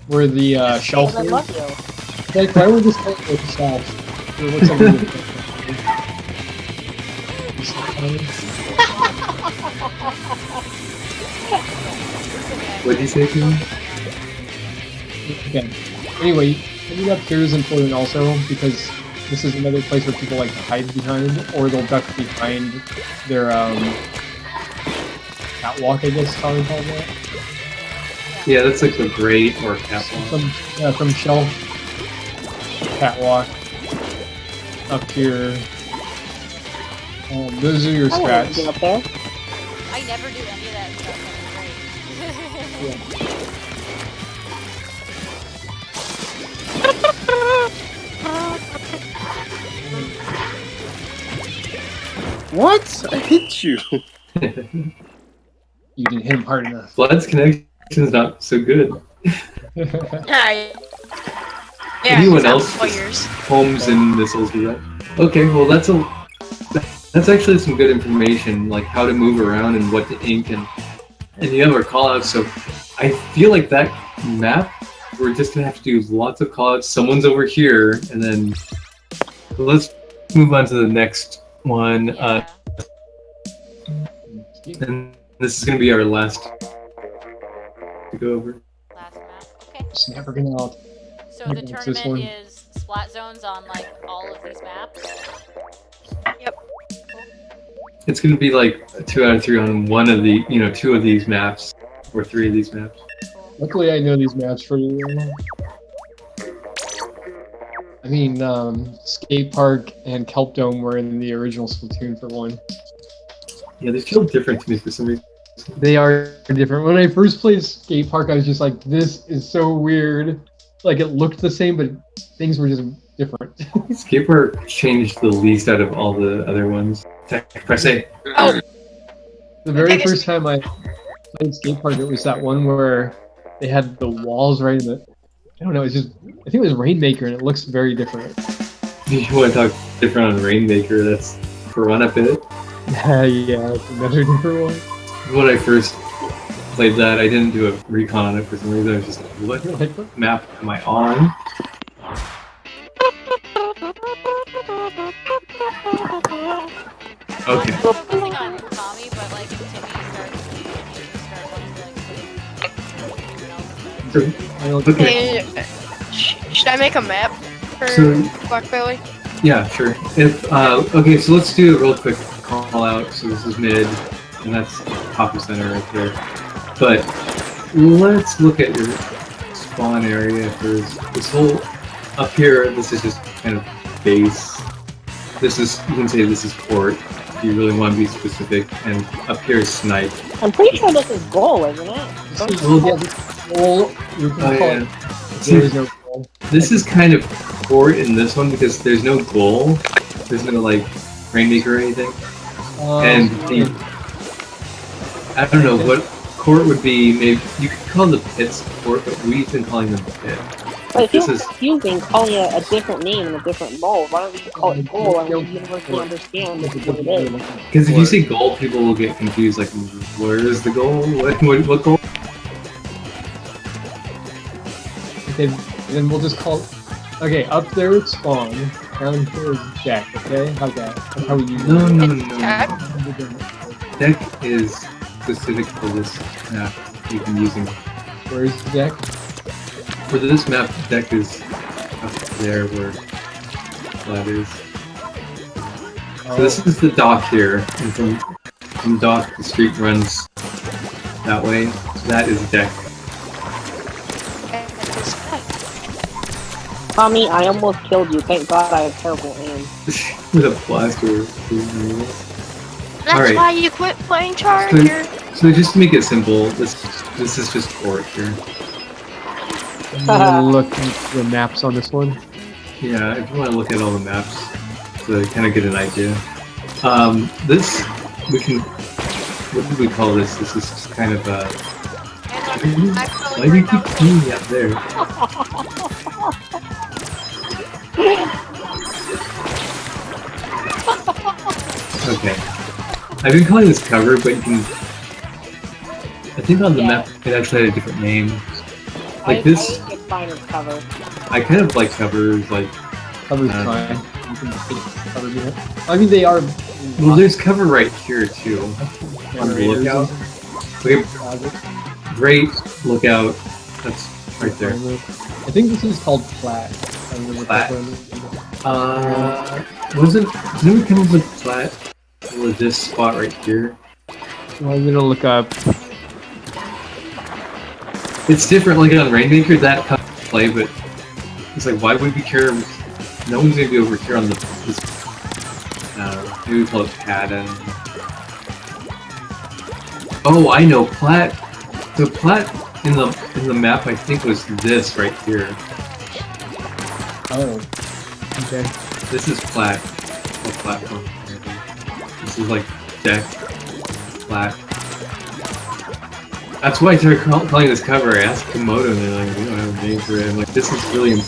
where the shelf I is. love you. Like, why would this call it the shelf? It looks like What'd you say, Kim? Okay. Anyway, ending up here is important also because this is another place where people like to hide behind, or they'll duck behind their catwalk, I guess how they call that. Yeah, that's like the grate or catwalk. From shelf, catwalk, up here. Those are your I want strats. to get up there. I never do any of that stuff. That's great. What? I hit you. You didn't hit him hard enough. Splat's connection's not so good. Yeah. Anyone I'm else players. homes and missiles do that? Okay, well that's actually some good information, like how to move around and what to ink and you have our callouts. So I feel like that map we're just gonna have to do lots of callouts. Someone's over here, and then let's move on to the next one. Yeah. And this is gonna be our last to go over. Last map. Okay. Just never gonna out. So Okay, the it's this tournament one. is splat zones on like all of these maps. It's gonna be like 2 out of 3 on one of the, 2 of these maps or 3 of these maps. Cool. Luckily, I know these maps pretty well. I mean, Skate Park and Kelp Dome were in the original Splatoon for one. Yeah, they feel different to me for some reason. They are different. When I first played Skate Park, I was just like, this is so weird. Like, it looked the same, but things were just different. Skate Park changed the least out of all the other ones. Press A. Oh, The very first time I played Skate Park, it was that one where they had the walls right in the... I don't know, it's just... I think it was Rainmaker, and it looks very different. You want to talk different on Rainmaker, that's Piranha Pit. Yeah, that's another different one. When I first played that, I didn't do a recon on it for some reason. I was just like, what map am I on? Okay. I'm focusing on Tommy, but like if Timmy starts playing, you just start wanting to like put Okay. hey, should I make a map for So- Black Belly? Yeah, sure. If okay, so let's do a real quick call out. So this is mid, and that's top of center right there. But let's look at your spawn area first. This whole up here, this is just kind of base. This is, you can say this is court if you really want to be specific, and up here is snipe. I'm pretty sure this is goal, isn't it? Well, you can Oh, call yeah. it. There is no goal. This is kind of court in this one because there's no goal. There's no like Rainmaker or anything. And the, I don't know what court would be. Maybe you could call the pits court, but we've been calling them pit. But it feels This is- confusing calling it a different name and a different mold. Why don't we call it goal and we universally understand what it is? Because if you say goal, people will get confused. Like, where is the goal? What goal? Okay, then we'll just call. Okay, up there is spawn. Down here is deck. Okay, how's that? That's how we use No, it. no, no. Tag? Deck is specific for this map. You've been using Where is the deck? for this map. Deck is up there where that is. So this is the dock here, and from dock the street runs that way. So that is deck. Tommy, I almost killed you. Thank God I have terrible aim. With a blaster. That's Alright. why you quit playing Charger. So just to make it simple, this is just court here. I'm gonna look at the maps on this one. Yeah, if you want to look at all the maps to kind of get an idea. This we can. What do we call this? This is just kind of a. Why do you keep putting me up there? Okay. I've been calling this cover, but you can. I think on the map it actually had a different name. Like this. I get fine with cover. I kind of like covers. Like Cover's fine. You can take cover behind. I mean, they are. well, there's cover right here too. On the lookout. Okay, great lookout. That's right there. I think this is called Splat. Splat. Wasn't? Didn't we come up with Splat? Was this spot right here? Well, I'm gonna look up. It's different. Like on Rainmaker, that comes into play, but it's like, why would we care? No one's gonna be over here on this. Maybe we call it pad. Oh, I know, Plat. The Plat in the map, I think, was this right here. Oh. Okay. This is Plat. Oh, platform. This is like deck. Plat. That's why I started calling this cover. I asked Komodo, and they're like, we don't have a name for it. I'm like, this is really.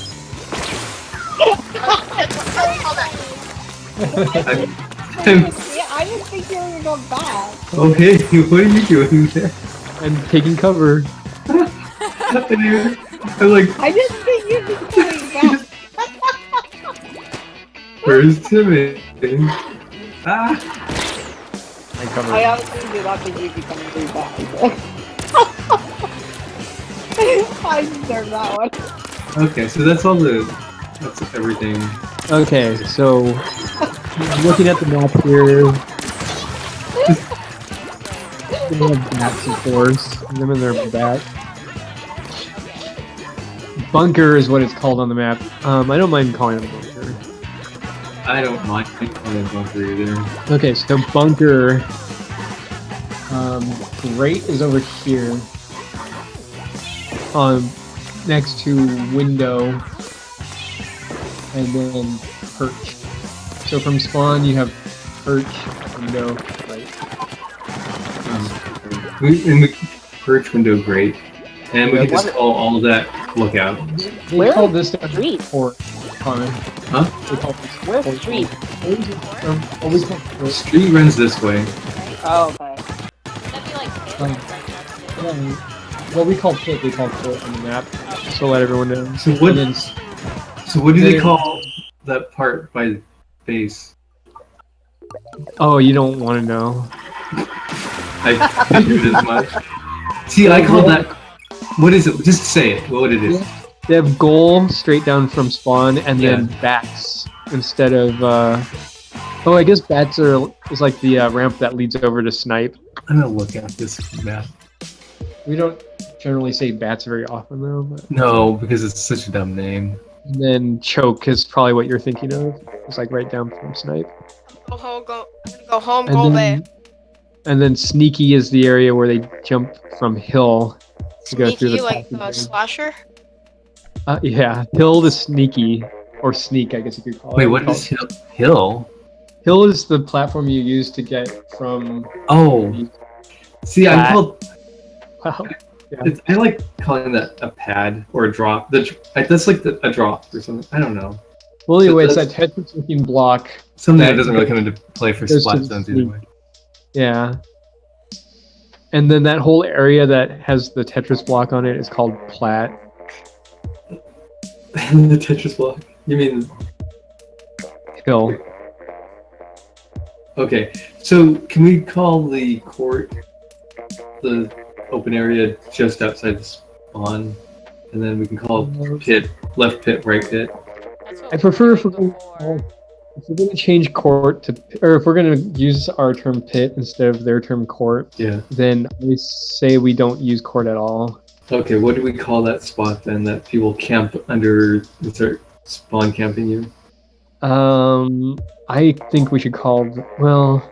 Yeah, I didn't think you were gonna go back. Okay, what are you doing there? I'm taking cover. I'm like, I didn't think you'd be coming back. where's Timmy? Ah! I cover. I honestly did not think you'd be coming back. I deserve that one. Okay, so that's all that's everything. Okay, so looking at the map here, they have bats, of course. Them in their back. Bunker is what it's called on the map. I don't mind calling it bunker. I don't mind calling it bunker either. Okay, so bunker. Great is over here. Next to window, and then perch. So from spawn you have perch, window, right. In the perch window, great. And we can just call all that lookout. They call this street? port, Connor. Huh? They call this Where's port. street? Always call port. Street runs this way. Oh, okay. That'd be like pit, Um, right? Yeah, well, we call pit, they call port on the map, just to let everyone know. So what? And then So what do they call that part by the base? oh, you don't want to know. I figured as much. See, I call that. What is it? Just say it. What it is? They have goal straight down from spawn, and then bats instead of. Oh, I guess bats is like the ramp that leads over to snipe. I'm gonna look at this map. We don't generally say bats very often though. But... No, because it's such a dumb name. And then choke is probably what you're thinking of. It's like right down from snipe. Go home, I'm gonna go home, And go then, there. and then sneaky is the area where they jump from hill to go through Sneaky, the like passage. slasher. Yeah, hill to sneaky or sneak, I guess you could call it. Wait, what is Hill? Hill? Hill is the platform you use to get from. Oh, see, I Flat. called. Wow. I like calling that a pad or a drop. That's like a drop or something. I don't know. Well, anyway, it's that Tetris-looking block. Something that doesn't really come into play for Goes splat to zones either way. Yeah. And then that whole area that has the Tetris block on it is called Plat. The Tetris block? You mean... Hill. Okay, so can we call the court the open area just outside the spawn? And then we can call pit, left pit, right pit. That's what I we prefer were if we're doing going before. to change court to, or if we're going to use our term pit instead of their term court, Yeah. then I say we don't use court at all. Okay, what do we call that spot then that people camp under and start spawn camping you? I think we should call, well,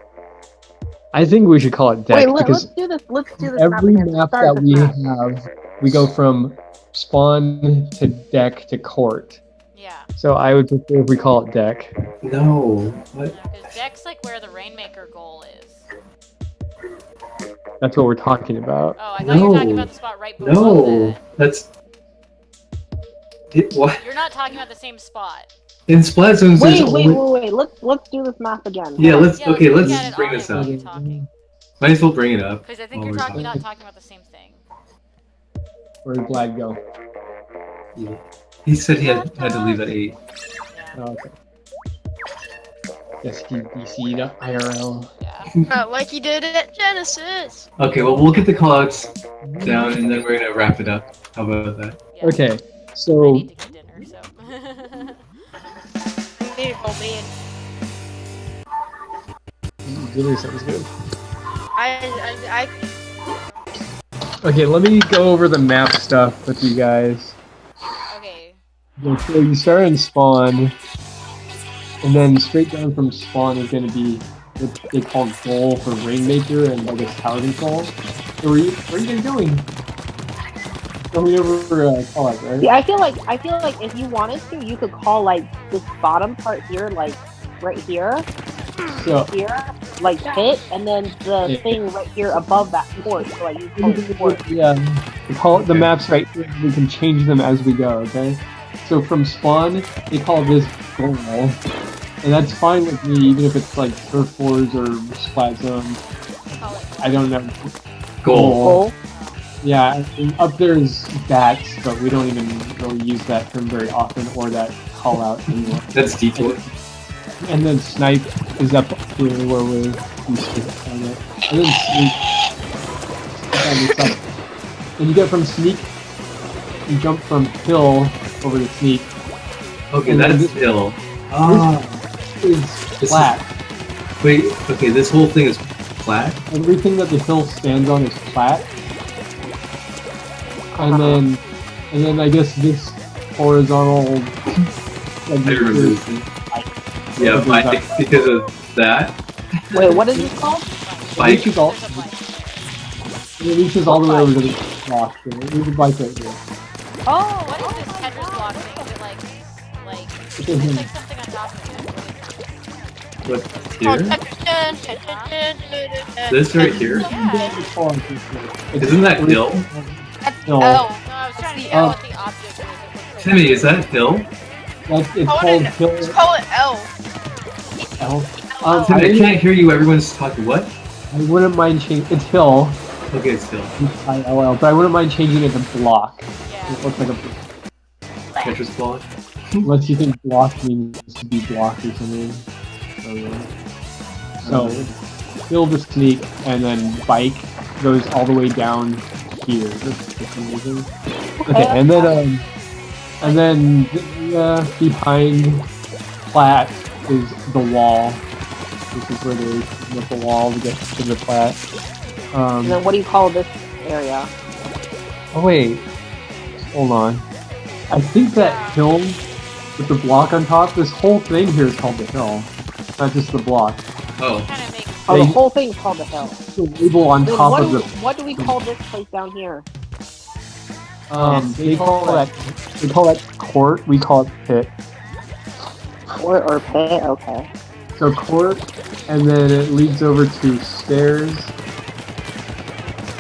I think we should call it deck. Wait, because let's do this. Let's do this. every again. map Start that the we map. have, we go from spawn to deck to court. Yeah. So I would prefer if we call it deck. No. What? Because deck's like where the Rainmaker goal is. That's what we're talking about. Oh, I thought you were talking No. about the spot right below No. that. That's... What? You're not talking about the same spot. In Splat Zones, there's Wait. only... Let's do this math again. Yeah, let's look at let's it bring on this it while up. you're talking. Might as well bring it up. Because I think while you're we're not talking about the same thing. Where did Vlad go? Yeah. He said he had to leave at 8. Yeah. Oh, okay. Yes, he DC'd IRL. Yeah. Not like you did at Genesis. Okay, well, we'll get the callouts down, and then we're gonna wrap it up. How about that? Yeah. Okay, I so need to get dinner, so. Beautiful man. dinner sounds good. I Okay, let me go over the map stuff with you guys. Okay. So you start in spawn, and then straight down from spawn is going to be what they call goal for Rainmaker and I guess tower control. So where are you guys going? Going over call out, right? Yeah, I feel like if you wanted to, you could call like this bottom part here, like right here, So like pit, and then the thing right here above that port. So like you call it port. yeah, we call it the maps right here. We can change them as we go. Okay. So from spawn, they call this goal, and that's fine with me, even if it's like turf wars or splat zone. I don't know. Goal. Yeah, and up there is bats, but we don't even really use that term very often or that call out anymore. That's detour. And then snipe is up here where we used to find it. And then sneak. And you get from sneak, you jump from hill over to sneak. Okay, And that's this- hill. Ah, Is flat. wait, okay, this whole thing is flat? Everything that the hill stands on is flat. And then I guess this horizontal. Like I remember this thing. Yeah, bike, because of that. Wait, what is this called? Bike. It reaches all the way over to the block. There's a bike right here. Oh, What is this Tetris block thing? Is it like It's it's like something on top of it? What, called here? Tetris. This right here? Yeah. Isn't that hill? No, Oh, No, I was trying to figure out what the object was. Timmy, is that hill? it's called hill. let's call it L. Timmy, I can't hear you. Everyone's talking. What? I wouldn't mind changing. It's hill. Okay, it's hill. ILL, but I wouldn't mind changing it to block. It Yeah. looks like a. Tetris block. Unless you think block means to be blocked or something. So, hill to sneak, and then bike goes all the way down here. That's amazing. Okay, and then behind Plat is the wall. This is where they put up the wall to get to the Plat. and then what do you call this area? Oh wait, hold on. I think that hill with the block on top, this whole thing here is called the hill, not just the block. Oh, Kind of makes Oh, the They- whole thing's called the hill. The label on Then top what of do the what do we call this place down here? they call that court. We call it pit. Or pit? Okay. So court, and then it leads over to stairs.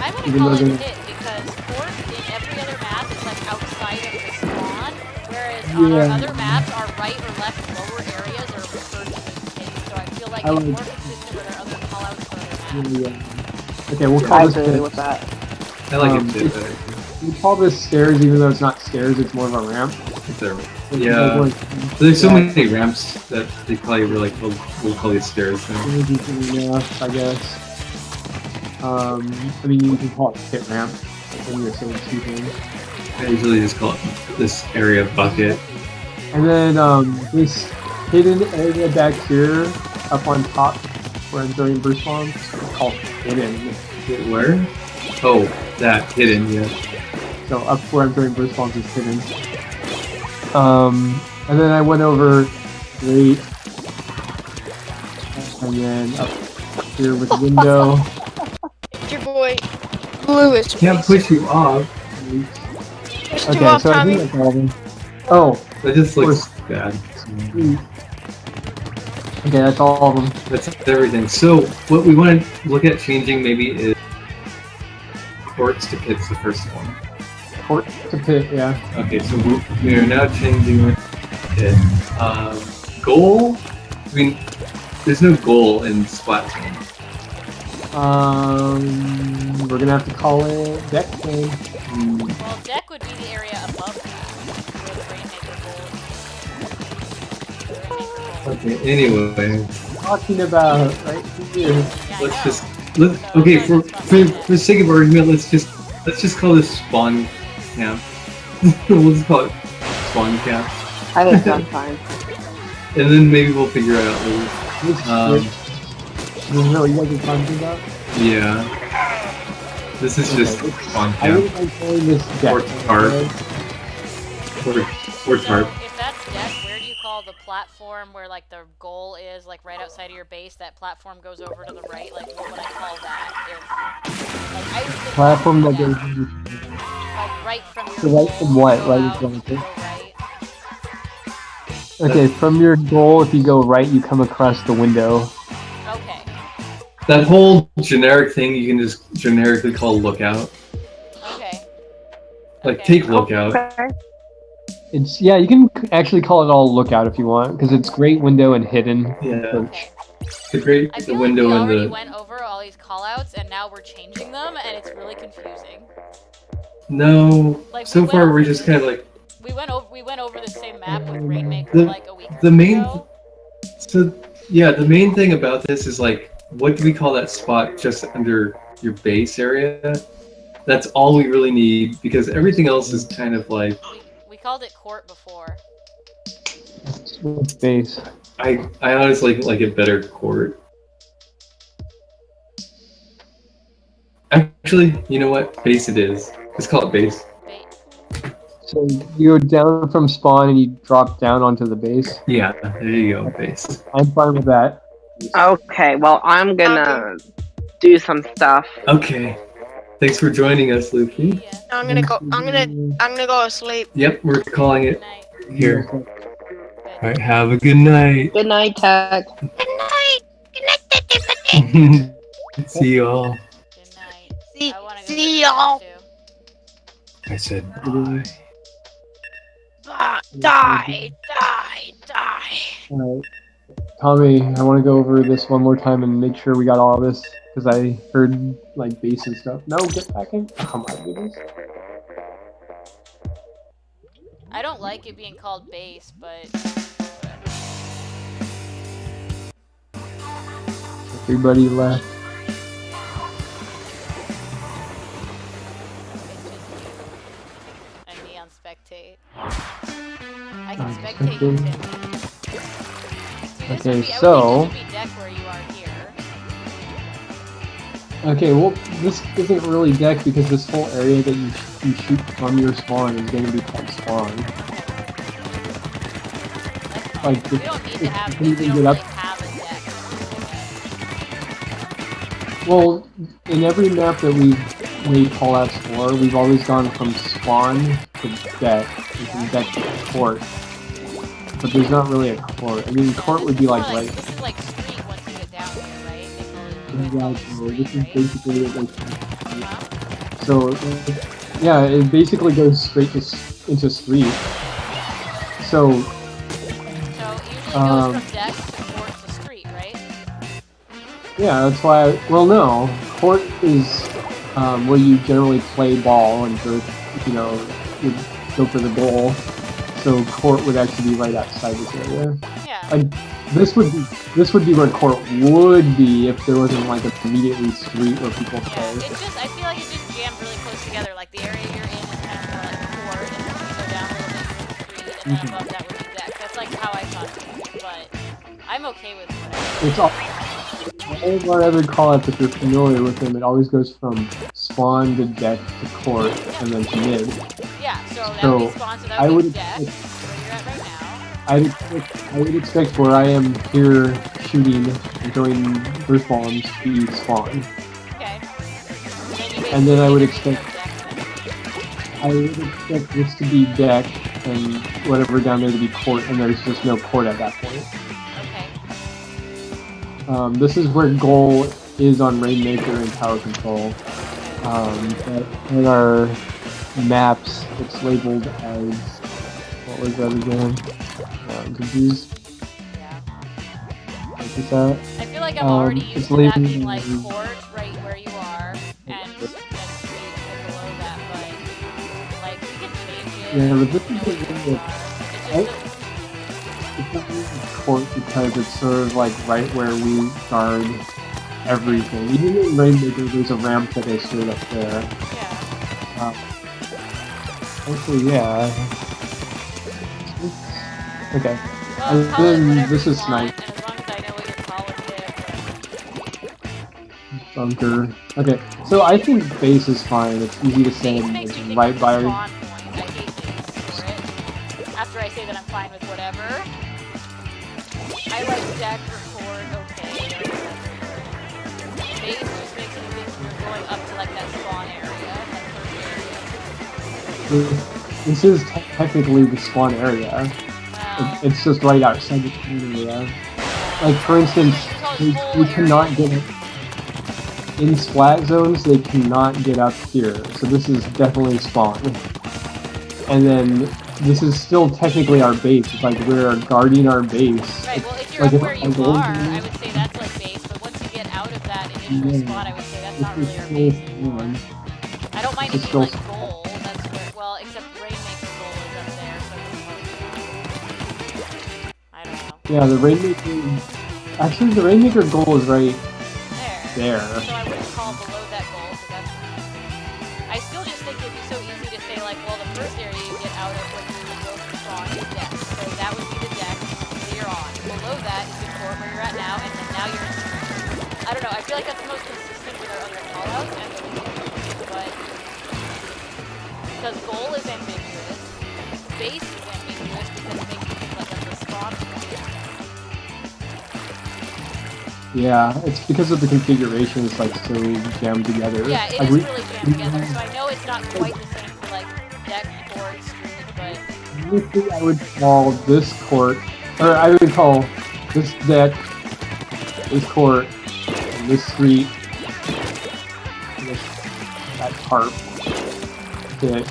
I'm gonna Even call though it they- pit because fort in every other map is like outside of the spawn, whereas on our Yeah. other maps, our right or left lower areas are referred to as pit. So I feel like I it's like- more consistent with our other callouts for other maps. Yeah. Okay, we'll I call this agree pit. with that. I like Um, it too. Better. We call this stairs, even though it's not stairs. It's more of a ramp. It's a- It's Yeah. like- There's so Yeah. many ramps that they probably were like, we'll call these stairs now. Yeah, I guess. I mean, you can call it pit ramp. When you're saying two things. I usually just call it this area bucket. And then this hidden area back here, up on top, where I'm throwing burst bombs, it's called hidden. Where? Oh, that hidden, yeah. So up where I'm throwing burst bombs is hidden. And then I went over great, and then up here with window. It's your boy, Lewis. Can't push you off. Push you Okay, off, so I Tommy. think that's all of them. Oh, That just looks bad. okay, that's all of them. That's everything. So what we want to look at changing maybe is courts to pits, the first one. Court to pit, yeah. Okay, so we are now changing it. Goal? I mean, there's no goal in Splat Zone. We're gonna have to call it deck then. Well, deck would be the area above that. Okay, anyway. Talking about right here. Yeah, Okay, for the sake of argument, let's just call this spawn camp. We'll just call it spawn camp. I think that's fine. And then maybe we'll figure it out later. You know what you guys are talking about? Yeah. This is just spawn I camp. would like calling this deck. Or tarp. Or tarp. If that's deck, where do you call the platform where like the goal is like right outside of your base? That platform goes over to the right. Like what would I call that? Like I would think Platform that goes like right from your so right from what? Right in front of it. Okay, from your goal, if you go right, you come across the window. Okay. That whole generic thing you can just generically call lookout. Okay. Like take lookout. Okay. It's you can actually call it all lookout if you want, because it's great window and hidden. Yeah. Okay. The great I the feel window like we and already the went over all these callouts and now we're changing them and it's really confusing. No. Like, So far we're just kind of like we went over the same map with Rainmaker like a week the main ago. So yeah, the main thing about this is like, what do we call that spot just under your base area? That's all we really need, because everything else is kind of like... We called it court before. Base. I honestly like it better court. Actually, you know what? Base it is. Let's call it base. So you go down from spawn and you drop down onto the base? Yeah, there you go, base. I'm fine with that. Okay, well, I'm gonna do some stuff. Okay. Thanks for joining us, Luffy. Yeah. I'm gonna go to sleep. Yep, we're calling it Good night. here. Alright, have a good night. Good night, Tech. Good night. Good night. See y'all. Good night. See, I wanna go see to bed y'all. too. I said bye. Die. Alright. Tommy, I want to go over this one more time and make sure we got all this, because I heard, like, bass and stuff. No, get back in. Oh my goodness. I don't like it being called base, but Everybody left. it's just you and me on spectate. I can spectate you, Tim. Okay, This so... would be deck where you are here. Okay, well, this isn't really deck because this whole area that you shoot from your spawn is going to be called spawn. Like, We don't need to have, you we can don't get really up. have a deck. Well, in every map that we've made callouts for, we've always gone from spawn to deck, and from deck to court. But there's not really a court. I mean, court would be like right. This is like street once you get down here, right? Exactly. This is basically what they Huh? So, yeah, it basically goes straight into street. So, So it usually goes from deck to court to street, right? yeah, that's why. Well, no, court is where you generally play ball and go, you go for the goal. So court would actually be right outside this area. Yeah. Like this would be where court would be if there wasn't like immediately street where people Yeah, play. it just, I feel like it just jammed really close together. Like the area you're in is kind of like court, and then when you go down a little bit, you're in the street, and then above that would be deck. That's like how I thought it was, but I'm okay with whatever. It's all of our other callouts, if you're familiar with them, it always goes from spawn to deck to court and then to mid. Yeah, so that So, would be spawn, so that I would be would deck, expect- where you're at right now. I would expect where I am here shooting and throwing burst bombs to be spawn. Okay. And then I would basically expect- deck then. I would expect this to be deck and whatever down there to be court, and there's just no court at that point. Okay. This is where goal is on Rainmaker and Tower Control. But in our maps, it's labeled as, what was that again? I'm confused. Yeah. Like is that? I feel like I'm already used to that being like court right where you are, and street right below that, but like we can change it. Yeah, but this is it's not really court because it's sort of like right where we guard everything. Even in Rainmaker, there's a ramp that goes straight up there. Yeah. Actually, yeah. Okay. Well, and then this is Snipe. And as long as I know what you're calling it. Bunker. Okay, so I think base is fine. It's easy to say. It's right by. I hate base for it. After I say that I'm fine with whatever. I like deck or court, okay. Base just makes me think you're going up to like that spawn area, that first area. This is technically the spawn area. It's just right outside the area. Like for instance, we cannot get in Splat zones. They cannot get up here, so this is definitely spawn. And then this is still technically our base. It's like we're guarding our base. Right. Well, if you're like up where you are, I would say that's like base. But once you get out of that initial spot, I would say that's not really our base anymore. I don't mind if you like goal. That's where, well, except Rainmaker goal is up there, so I don't know. Yeah, the Rainmaker. Actually, the Rainmaker goal is right there. So I wouldn't call below that goal, because that's. I still just think it'd be so easy to say like, well, the first area you get out of when you go from spawn is deck. So that would be the deck that you're on. Below that is the court where you're at now, and then now you're in street. I don't know. I feel like that's the most consistent with our other callouts, and but because goal is ambiguous, base is ambiguous because it makes you think like that's a spawn area. Yeah, it's because of the configuration. It's like so jammed together. Yeah, it is really jammed together. So I know it's not quite the same for like deck, court, street, but I would call this court, or I would call this deck, this court, and this street, that tarp. That.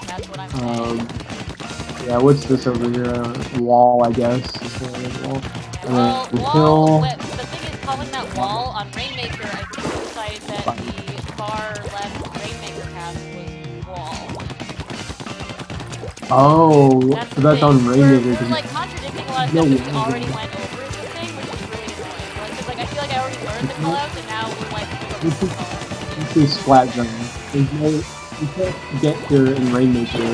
That's what I'm saying. Yeah, what's this over here? Wall, I guess. Well, wall, but the thing is, calling that wall on Rainmaker, I think we decided that the far left Rainmaker path was wall. Oh, so that's on Rainmaker. We're like contradicting a lot of stuff that we already went over in this thing, which is really annoying. Because like, I feel like I already learned the callouts, and now we're like, this is Splat zone. There's no, you can't get here in Rainmaker.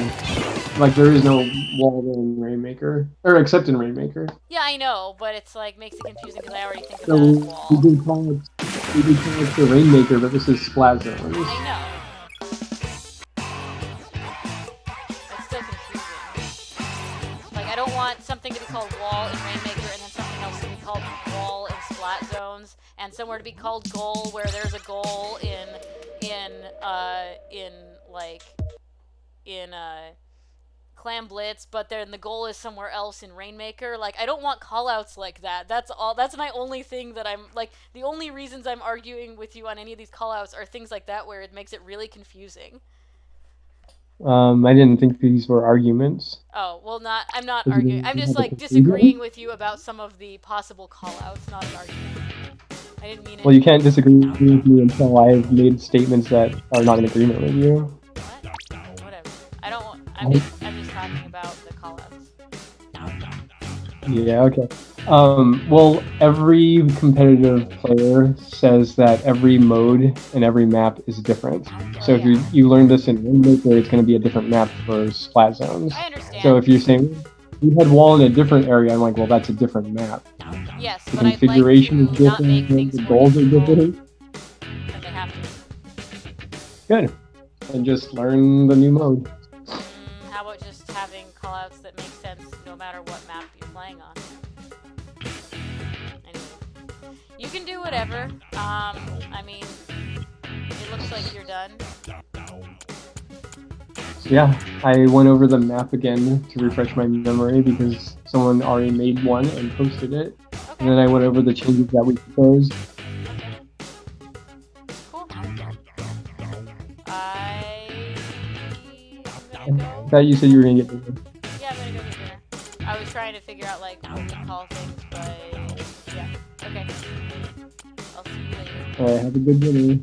Like, there is no wall in Rainmaker. Or, except in Rainmaker. Yeah, I know, but it's like, makes it confusing because I already think of that as wall. We did call it the Rainmaker, but this is Splat zone. I know. It's still confusing. Like, I don't want something to be called wall in Rainmaker and then something else to be called wall in Splat zones, and somewhere to be called goal where there's a goal in Clam Blitz, but then the goal is somewhere else in Rainmaker. Like, I don't want callouts like that. That's all. That's my only thing that I'm like. The only reasons I'm arguing with you on any of these callouts are things like that, where it makes it really confusing. I didn't think these were arguments. Oh well, I'm not arguing. I'm just like disagreeing with you about some of the possible callouts, not an argument. I didn't mean it. Well, you can't disagree with me until I've made statements that are not in agreement with you. What? Whatever. I don't. I'm just talking about the callouts. Yeah. Okay. Well, every competitive player says that every mode and every map is different. So if you learn this in Rainmaker, it's going to be a different map for Splat zones. I understand. So if you're saying you had wall in a different area, I'm like, well, that's a different map. Yes, the but configuration I'd like to is different. The not goals are different. Because they have to. Good. And just learn the new mode. How about just having callouts that make sense no matter what map you're playing on? Anyway, you can do whatever. I mean, it looks like you're done. Yeah, I went over the map again to refresh my memory because someone already made one and posted it. Okay. And then I went over the changes that we proposed. Cool. I thought you said you were gonna get dinner. Yeah, I'm gonna go get dinner. I was trying to figure out like what to call things, but yeah. Okay. I'll see you later. Alright, have a good dinner.